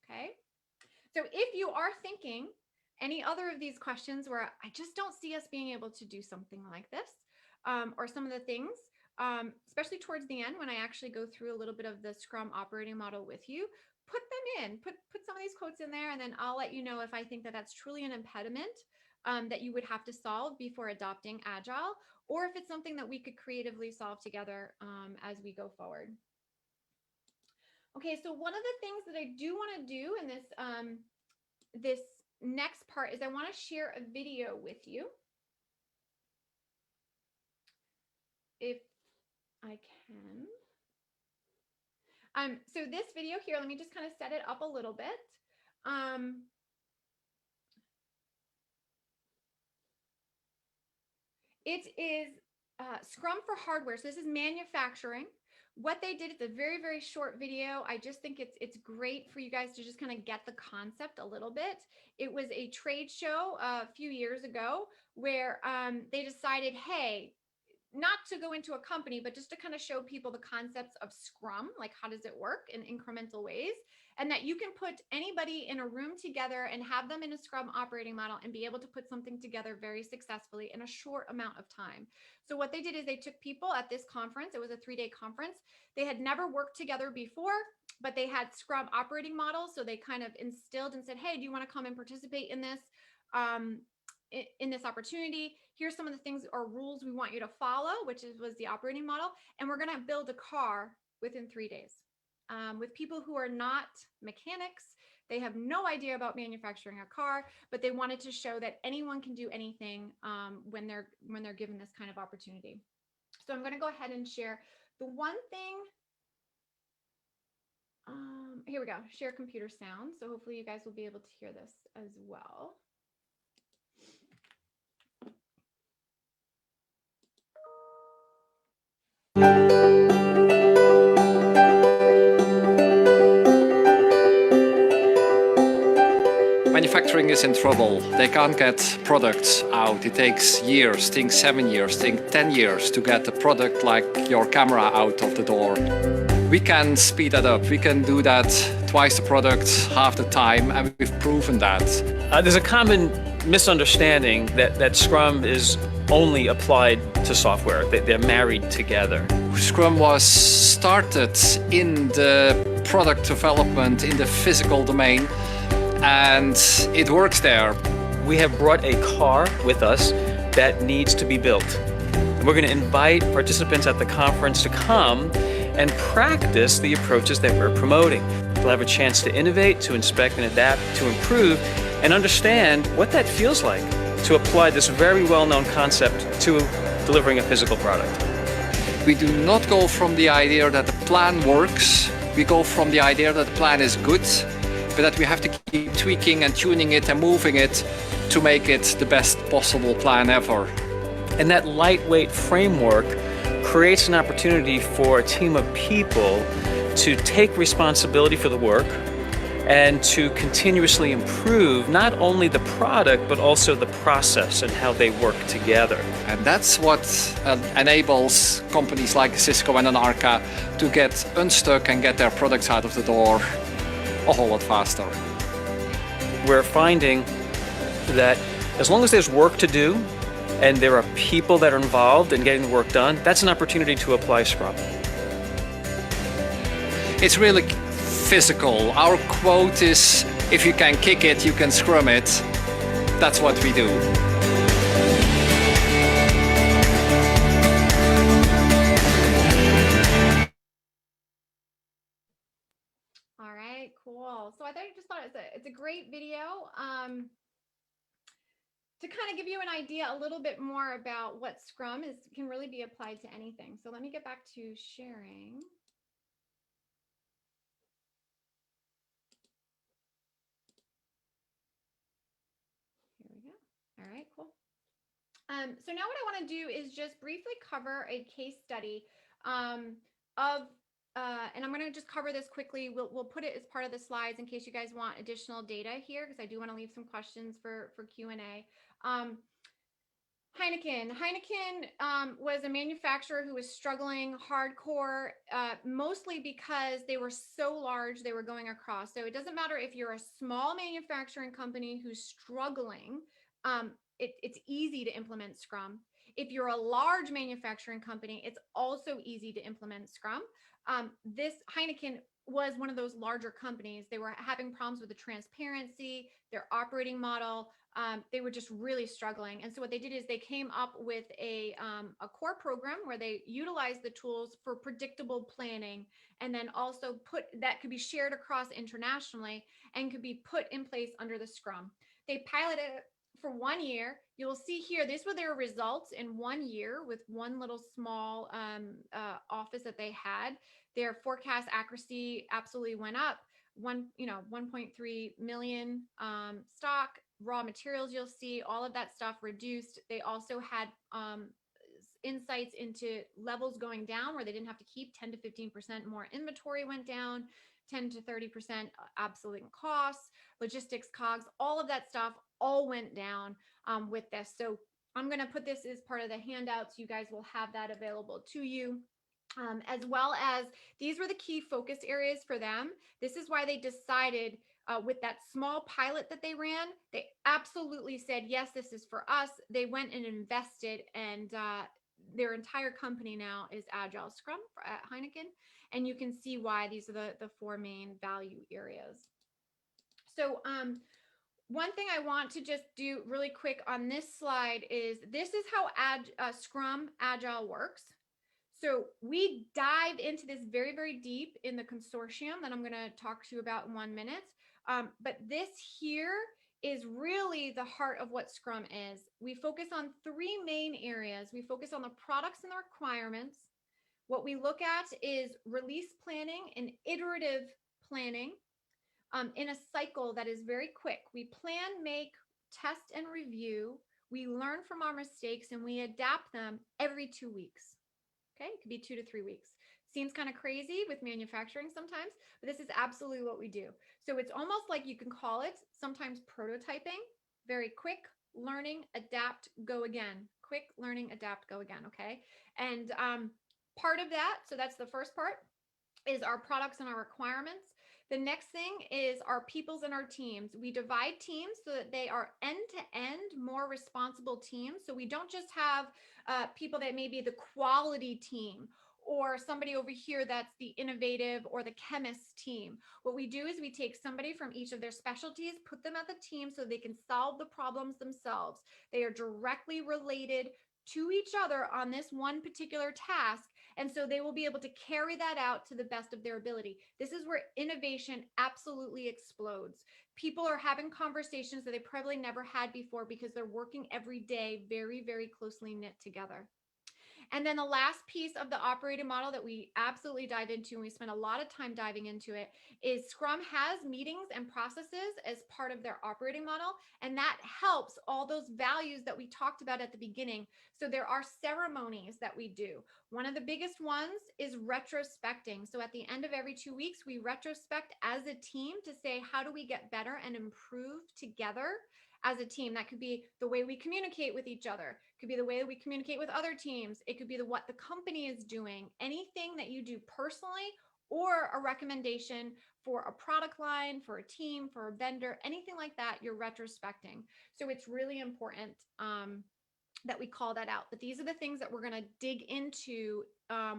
Okay. So if you are thinking any other of these questions where I just don't see us being able to do something like this, or some of the things, especially towards the end when I actually go through a little bit of the Scrum operating model with you, put them in, put some of these quotes in there, and then I'll let you know if I think that that's truly an impediment that you would have to solve before adopting Agile, or if it's something that we could creatively solve together as we go forward. Okay, so one of the things that I do want to do in this next part is I want to share a video with you. If I can. So this video here, let me just kind of set it up a little bit. It is Scrum for hardware. So this is manufacturing. What they did, it's a very short video. I just think it's great for you guys to just kind of get the concept a little bit. It was a trade show a few years ago where they decided, hey, not to go into a company, but just to kind of show people the concepts of Scrum, like how does it work in incremental ways, and that you can put anybody in a room together and have them in a Scrum operating model and be able to put something together very successfully in a short amount of time. So what they did is they took people at this conference. It was a 3-day conference. They had never worked together before, but they had Scrum operating models. So they kind of instilled and said, hey, do you want to come and participate in this? In this opportunity, here's some of the things or rules we want you to follow, which was the operating model. And we're going to build a car within 3 days with people who are not mechanics. They have no idea about manufacturing a car, but they wanted to show that anyone can do anything when they're given this kind of opportunity. So I'm going to go ahead and share the one thing. Here we go. Share computer sound. So hopefully you guys will be able to hear this as well. Manufacturing is in trouble. They can't get products out. It takes years, think 7 years, think 10 years to get a product like your camera out of the door. We can speed that up. We can do that twice the product, half the time, and we've proven that. There's a common misunderstanding that Scrum is only applied to software, that they're married together. Scrum was started in the product development in the physical domain, and it works there. We have brought a car with us that needs to be built. And we're going to invite participants at the conference to come and practice the approaches that we're promoting. They'll have a chance to innovate, to inspect and adapt, to improve, and understand what that feels like to apply this very well-known concept to delivering a physical product. We do not go from the idea that the plan works. We go from the idea that the plan is good, but that we have to keep tweaking and tuning it and moving it to make it the best possible plan ever. And that lightweight framework creates an opportunity for a team of people to take responsibility for the work and to continuously improve not only the product, but also the process and how they work together. And that's what enables companies like Cisco and Anarca to get unstuck and get their products out of the door a whole lot faster. We're finding that as long as there's work to do and there are people that are involved in getting the work done, that's an opportunity to apply Scrum. It's really physical. Our quote is, if you can kick it, you can scrum it. That's what we do. All right, cool. So I just thought it's a great video to kind of give you an idea a little bit more about what Scrum can really be applied to anything. So let me get back to sharing. All right, cool. So now what I want to do is just briefly cover a case study of, and I'm going to just cover this quickly. We'll put it as part of the slides in case you guys want additional data here, because I do want to leave some questions for Q&A. Heineken was a manufacturer who was struggling hardcore, mostly because they were so large they were going across. So it doesn't matter if you're a small manufacturing company who's struggling, it's easy to implement Scrum. If you're a large manufacturing company, it's also easy to implement Scrum. This Heineken was one of those larger companies. They were having problems with the transparency, their operating model. They were just really struggling. And so what they did is they came up with a core program where they utilized the tools for predictable planning, and then also that could be shared across internationally and could be put in place under the Scrum. They piloted it for 1 year. You'll see here, these were their results in 1 year with one little small office that they had. Their forecast accuracy absolutely went up. 1.3 million stock, raw materials, you'll see all of that stuff reduced. They also had insights into levels going down where they didn't have to keep 10 to 15% more inventory went down, 10 to 30% obsolete costs, logistics COGS, all of that stuff all went down with this. So I'm going to put this as part of the handouts. You guys will have that available to you. As well as these were the key focus areas for them. This is why they decided with that small pilot that they ran, they absolutely said, yes, this is for us. They went and invested, and their entire company now is Agile Scrum at Heineken. And you can see why these are the four main value areas. So one thing I want to just do really quick on this slide is this is how Scrum Agile works. So we dive into this very, very deep in the consortium that I'm going to talk to you about in 1 minute. But this here is really the heart of what Scrum is. We focus on three main areas. We focus on the products and the requirements. What we look at is release planning and iterative planning in a cycle that is very quick. We plan, make, test, and review. We learn from our mistakes and we adapt them every 2 weeks. Okay, it could be 2 to 3 weeks. Seems kind of crazy with manufacturing sometimes, but this is absolutely what we do. So it's almost like you can call it sometimes prototyping, very quick, learning, adapt, go again. Quick, learning, adapt, go again, okay? And part of that, so that's the first part, is our products and our requirements. The next thing is our peoples and our teams. We divide teams so that they are end-to-end, more responsible teams. So we don't just have people that may be the quality team or somebody over here that's the innovative or the chemist team. What we do is we take somebody from each of their specialties, put them at the team so they can solve the problems themselves. They are directly related to each other on this one particular task. And so they will be able to carry that out to the best of their ability. This is where innovation absolutely explodes. People are having conversations that they probably never had before because they're working every day very, very closely knit together. And then the last piece of the operating model that we absolutely dive into, and we spend a lot of time diving into it, is Scrum has meetings and processes as part of their operating model. And that helps all those values that we talked about at the beginning. So there are ceremonies that we do. One of the biggest ones is retrospecting. So at the end of every 2 weeks, we retrospect as a team to say, how do we get better and improve together as a team? That could be the way we communicate with each other. It could be the way that we communicate with other teams. It could be what the company is doing. Anything that you do personally or a recommendation for a product line, for a team, for a vendor, anything like that, you're retrospecting. So it's really important that we call that out. But these are the things that we're going to dig into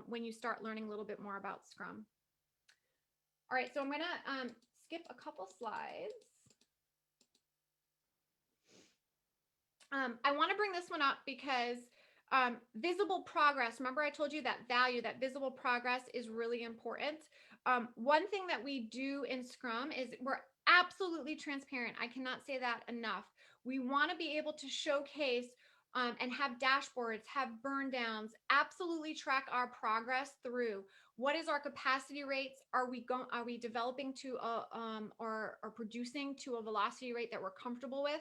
when you start learning a little bit more about Scrum. All right, so I'm going to skip a couple slides. I want to bring this one up because visible progress, remember I told you that value, that visible progress is really important. One thing that we do in Scrum is we're absolutely transparent. I cannot say that enough. We want to be able to showcase and have dashboards, have burn downs, absolutely track our progress through. What is our capacity rates? Are we developing to or producing to a velocity rate that we're comfortable with?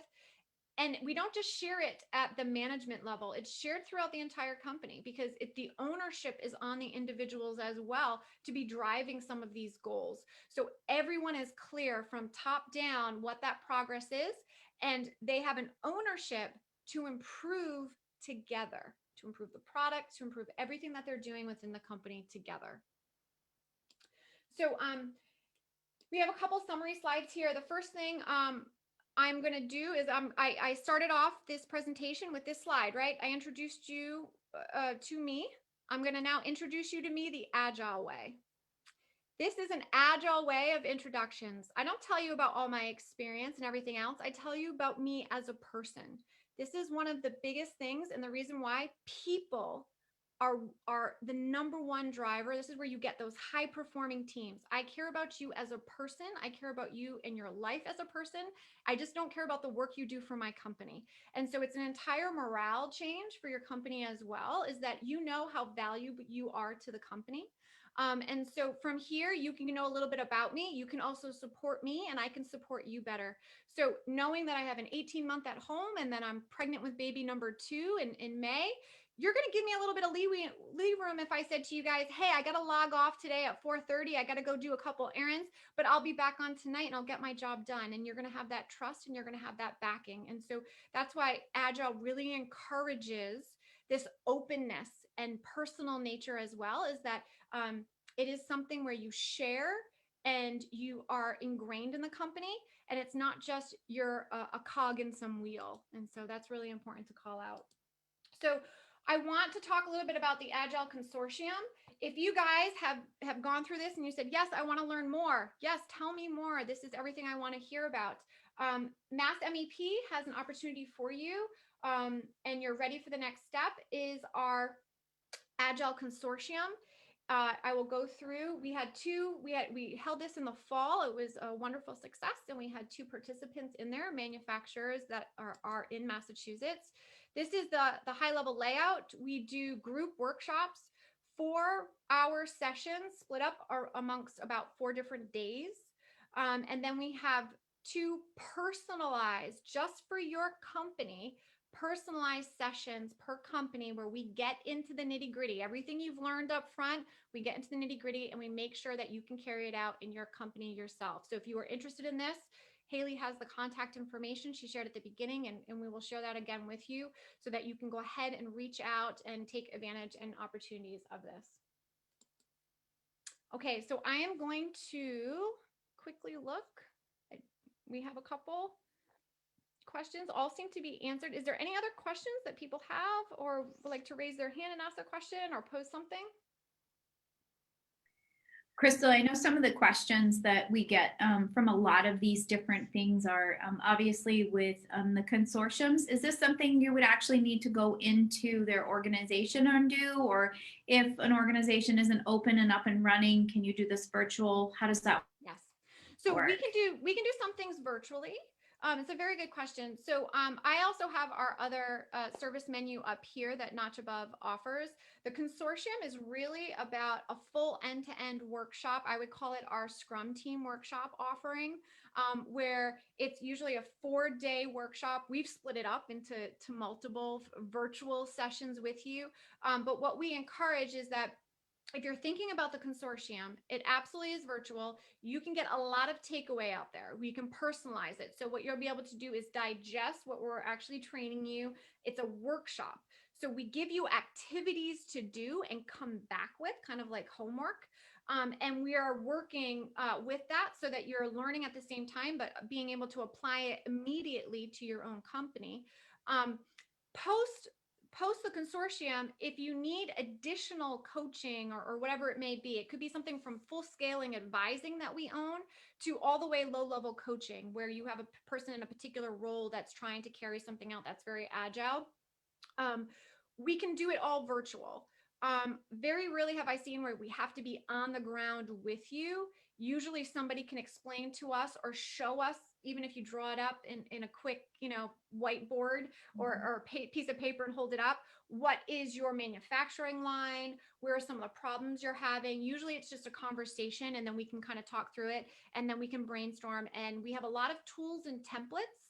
And we don't just share it at the management level, it's shared throughout the entire company, because the ownership is on the individuals as well to be driving some of these goals. So everyone is clear from top down what that progress is, and they have an ownership to improve together, to improve the product, to improve everything that they're doing within the company together. So we have a couple summary slides here. The first thing I'm going to do is I started off this presentation with this slide, right? I introduced you to me. I'm going to now introduce you to me the Agile way. This is an Agile way of introductions. I don't tell you about all my experience and everything else. I tell you about me as a person. This is one of the biggest things, and the reason why people are the number one driver. This is where you get those high performing teams. I care about you as a person. I care about you in your life as a person. I just don't care about the work you do for my company. And so it's an entire morale change for your company as well, is that you know how valuable you are to the company. And so from here, you can know a little bit about me. You can also support me, and I can support you better. So knowing that I have an 18-month at home, and then I'm pregnant with baby number 2 in May, you're going to give me a little bit of leave room if I said to you guys, hey, I got to log off today at 4:30. I got to go do a couple errands, but I'll be back on tonight and I'll get my job done. And you're going to have that trust, and you're going to have that backing. And so that's why Agile really encourages this openness and personal nature as well, is that it is something where you share and you are ingrained in the company, and it's not just you're a cog in some wheel. And so that's really important to call out. So I want to talk a little bit about the Agile Consortium. If you guys have gone through this and you said, yes, I want to learn more. Yes, tell me more. This is everything I want to hear about. Mass MEP has an opportunity for you, and you're ready for the next step, is our Agile Consortium. I will go through. We held this in the fall. It was a wonderful success, and we had 2 participants in there, manufacturers that are in Massachusetts. This is the high level layout. We do group workshops, 4-hour sessions split up amongst about 4 different days. And then we have 2 personalized, just for your company, personalized sessions per company, where we get into the nitty gritty. Everything you've learned up front, we get into the nitty gritty, and we make sure that you can carry it out in your company yourself. So if you are interested in this, Haley has the contact information she shared at the beginning, and we will share that again with you, so that you can go ahead and reach out and take advantage and opportunities of this. Okay, so I am going to quickly look. We have a couple questions, all seem to be answered. Is there any other questions that people have, or would like to raise their hand and ask a question or pose something? Crystal, I know some of the questions that we get from a lot of these different things are obviously with the consortiums. Is this something you would actually need to go into their organization and do? Or if an organization isn't open and up and running, can you do this virtual? How does that Yes. So work? we can do some things virtually. It's a very good question. So I also have our other service menu up here that Notch Above offers. The consortium is really about a full end-to-end workshop. I would call it our Scrum Team workshop offering, where it's usually a 4-day workshop. We've split it up into multiple virtual sessions with you. But what we encourage is that if you're thinking about the consortium, it absolutely is virtual. You can get a lot of takeaway out there. We can personalize it. So what you'll be able to do is digest what we're actually training you. It's a workshop. So we give you activities to do and come back with, kind of like homework. And we are working with that so that you're learning at the same time, but being able to apply it immediately to your own company. Post the consortium, if you need additional coaching or whatever it may be, it could be something from full scaling advising that we own to all the way low level coaching, where you have a person in a particular role that's trying to carry something out that's very agile. We can do it all virtual. Very rarely have I seen where we have to be on the ground with you. Usually somebody can explain to us or show us, even if you draw it up in a quick, whiteboard or piece of paper and hold it up, what is your manufacturing line? Where are some of the problems you're having? Usually it's just a conversation, and then we can kind of talk through it, and then we can brainstorm. And we have a lot of tools and templates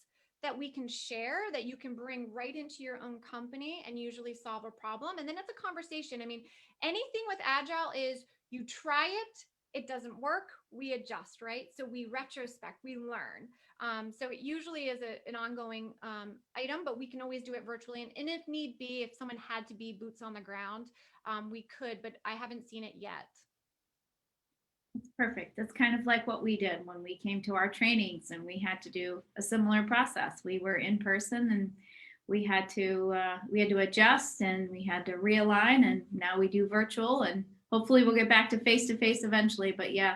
that we can share that you can bring right into your own company and usually solve a problem. And then it's a conversation. I mean, anything with Agile is you try it doesn't work, we adjust, right? So we retrospect, we learn. So it usually is an ongoing item, but we can always do it virtually. And if need be, if someone had to be boots on the ground, we could, but I haven't seen it yet. That's perfect. That's kind of like what we did when we came to our trainings and we had to do a similar process. We were in person and we had to adjust and we had to realign, and now we do virtual, and hopefully we'll get back to face eventually. But yeah,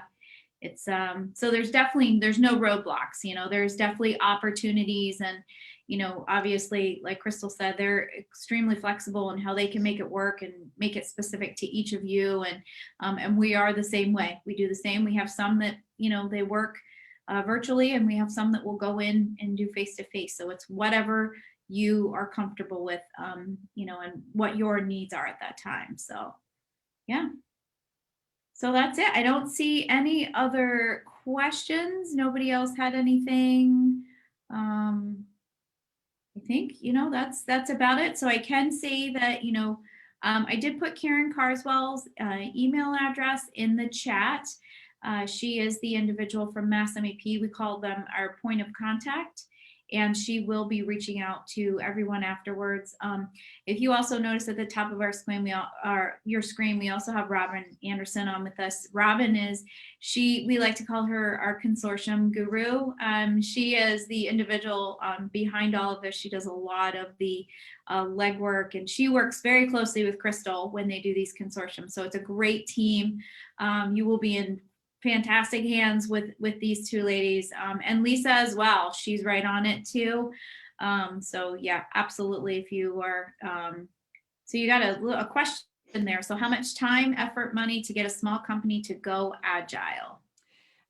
it's so there's no roadblocks, there's definitely opportunities. And obviously, like Crystal said, they're extremely flexible in how they can make it work and make it specific to each of you. And we are the same way. We do the same. We have some that they work virtually, and we have some that will go in and do face to face. So it's whatever you are comfortable with, and what your needs are at that time. So yeah. So that's it. I don't see any other questions. Nobody else had anything. I think, that's about it. So I can say that, I did put Karen Carswell's email address in the chat. She is the individual from Mass MEP. We call them our point of contact, and she will be reaching out to everyone afterwards. If you also notice at the top of our screen, we also have Robin Anderson on with us. Robin we like to call her our consortium guru. She is the individual behind all of this. She does a lot of the legwork, and she works very closely with Crystal when they do these consortiums. So it's a great team. You will be in fantastic hands with these two ladies, and Lisa as well. She's right on it too. So yeah, absolutely. If you are, so you got a question there. So how much time, effort, money to get a small company to go agile?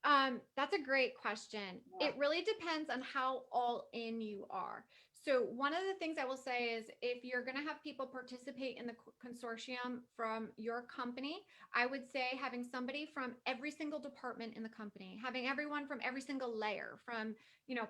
That's a great question. Yeah. It really depends on how all in you are. So one of the things I will say is if you're going to have people participate in the consortium from your company, I would say having somebody from every single department in the company, having everyone from every single layer, from,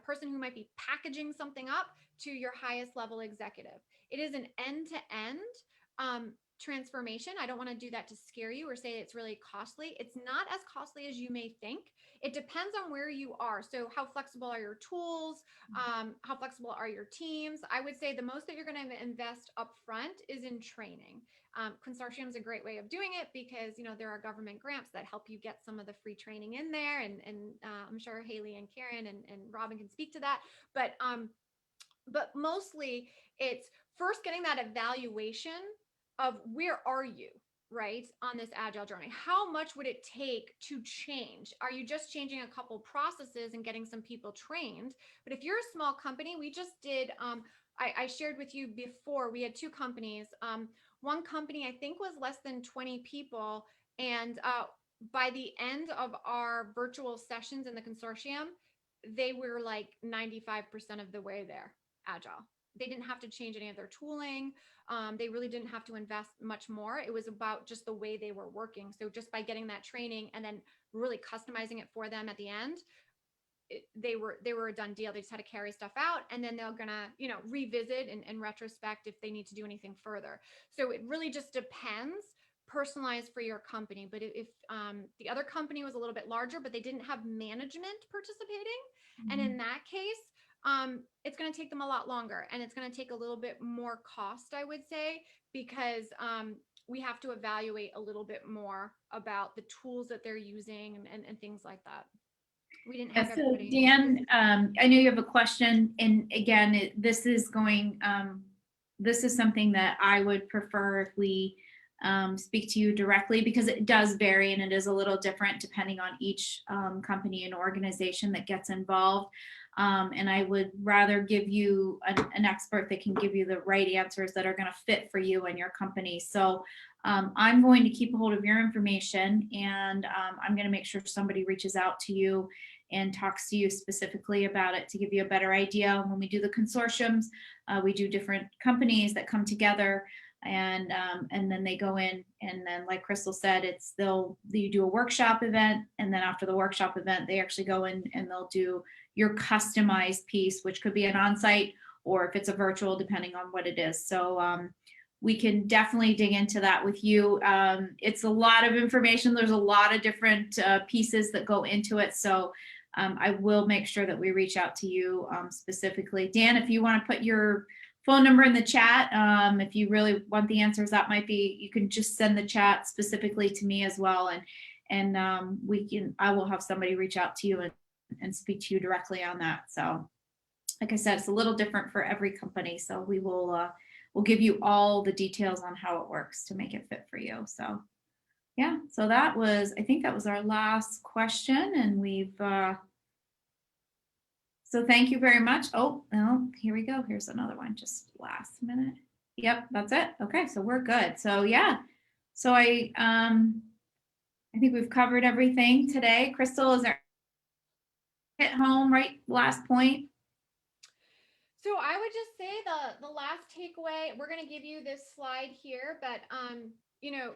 person who might be packaging something up to your highest level executive. It is an end-to-end transformation. I don't want to do that to scare you or say it's really costly. It's not as costly as you may think. It depends on where you are. So how flexible are your tools? How flexible are your teams? I would say the most that you're going to invest up front is in training. Consortium is a great way of doing it because, there are government grants that help you get some of the free training in there. And I'm sure Haley and Karen and Robin can speak to that. But mostly it's first getting that evaluation of where are you, right, on this agile journey? How much would it take to change? Are you just changing a couple processes and getting some people trained? But if you're a small company, we just did, I shared with you before, we had two companies. One company I think was less than 20 people. And by the end of our virtual sessions in the consortium, they were like 95% of the way there, agile. They didn't have to change any of their tooling. They really didn't have to invest much more. It was about just the way they were working. So just by getting that training and then really customizing it for them at the end, they were a done deal. They just had to carry stuff out, and then they're gonna, revisit and retrospect if they need to do anything further. So it really just depends, personalized for your company. But if the other company was a little bit larger, but they didn't have management participating, and in that case, it's going to take them a lot longer, and it's going to take a little bit more cost, I would say, because we have to evaluate a little bit more about the tools that they're using and things like that. We didn't have So everybody. Dan, I know you have a question, and again, this is something that I would prefer if we speak to you directly, because it does vary and it is a little different depending on each company and organization that gets involved. And I would rather give you an expert that can give you the right answers that are going to fit for you and your company. So I'm going to keep a hold of your information, and I'm going to make sure somebody reaches out to you and talks to you specifically about it to give you a better idea. When we do the consortiums, we do different companies that come together. and then they go in, and then like Crystal said, you do a workshop event, and then after the workshop event, they actually go in and they'll do your customized piece, which could be an on-site or if it's a virtual, depending on what it is. So we can definitely dig into that with you. It's a lot of information. There's a lot of different pieces that go into it. So I will make sure that we reach out to you specifically. Dan, if you want to put your phone number in the chat, if you really want the answers, that might be, you can just send the chat specifically to me as well. And I will have somebody reach out to you and speak to you directly on that. So like I said, it's a little different for every company. So we will, we'll give you all the details on how it works to make it fit for you. So yeah, so I think that was our last question, and so thank you very much. Oh, no, here we go. Here's another one, just last minute. Yep, that's it. Okay, so we're good. So yeah, so I think we've covered everything today. Crystal, is there hit home, right? Last point. So I would just say the last takeaway, we're going to give you this slide here, but you know,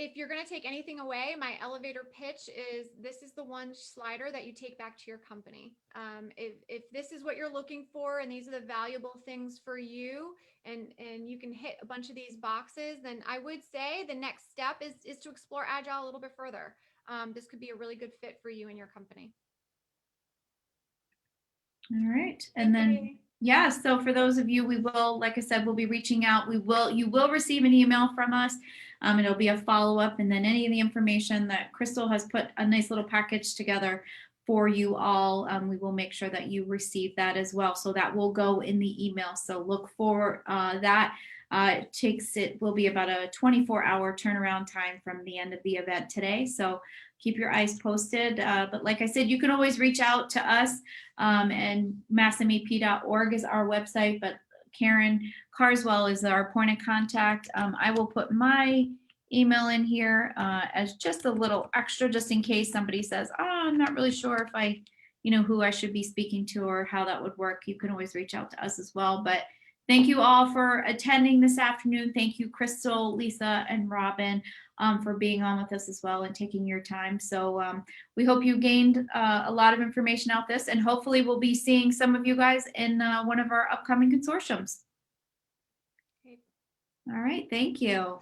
if you're going to take anything away, my elevator pitch is this is the one slider that you take back to your company. If this is what you're looking for and these are the valuable things for you, and you can hit a bunch of these boxes, then I would say the next step is to explore Agile a little bit further. This could be a really good fit for you and your company. All right, and then yeah, so for those of you, we will, like I said, we'll be reaching out. You will receive an email from us. It'll be a follow-up, and then any of the information that Crystal has put a nice little package together for you all, we will make sure that you receive that as well. So that will go in the email. So look for that. It will be about a 24-hour turnaround time from the end of the event today. So keep your eyes posted. But like I said, you can always reach out to us, and massmep.org is our website, but Karen Carswell is our point of contact. I will put my email in here as just a little extra, just in case somebody says, oh, I'm not really sure if who I should be speaking to or how that would work. You can always reach out to us as well. But thank you all for attending this afternoon. Thank you, Crystal, Lisa, and Robin, for being on with us as well and taking your time. So we hope you gained a lot of information out this, and hopefully we'll be seeing some of you guys in one of our upcoming consortiums. Okay. All right, thank you.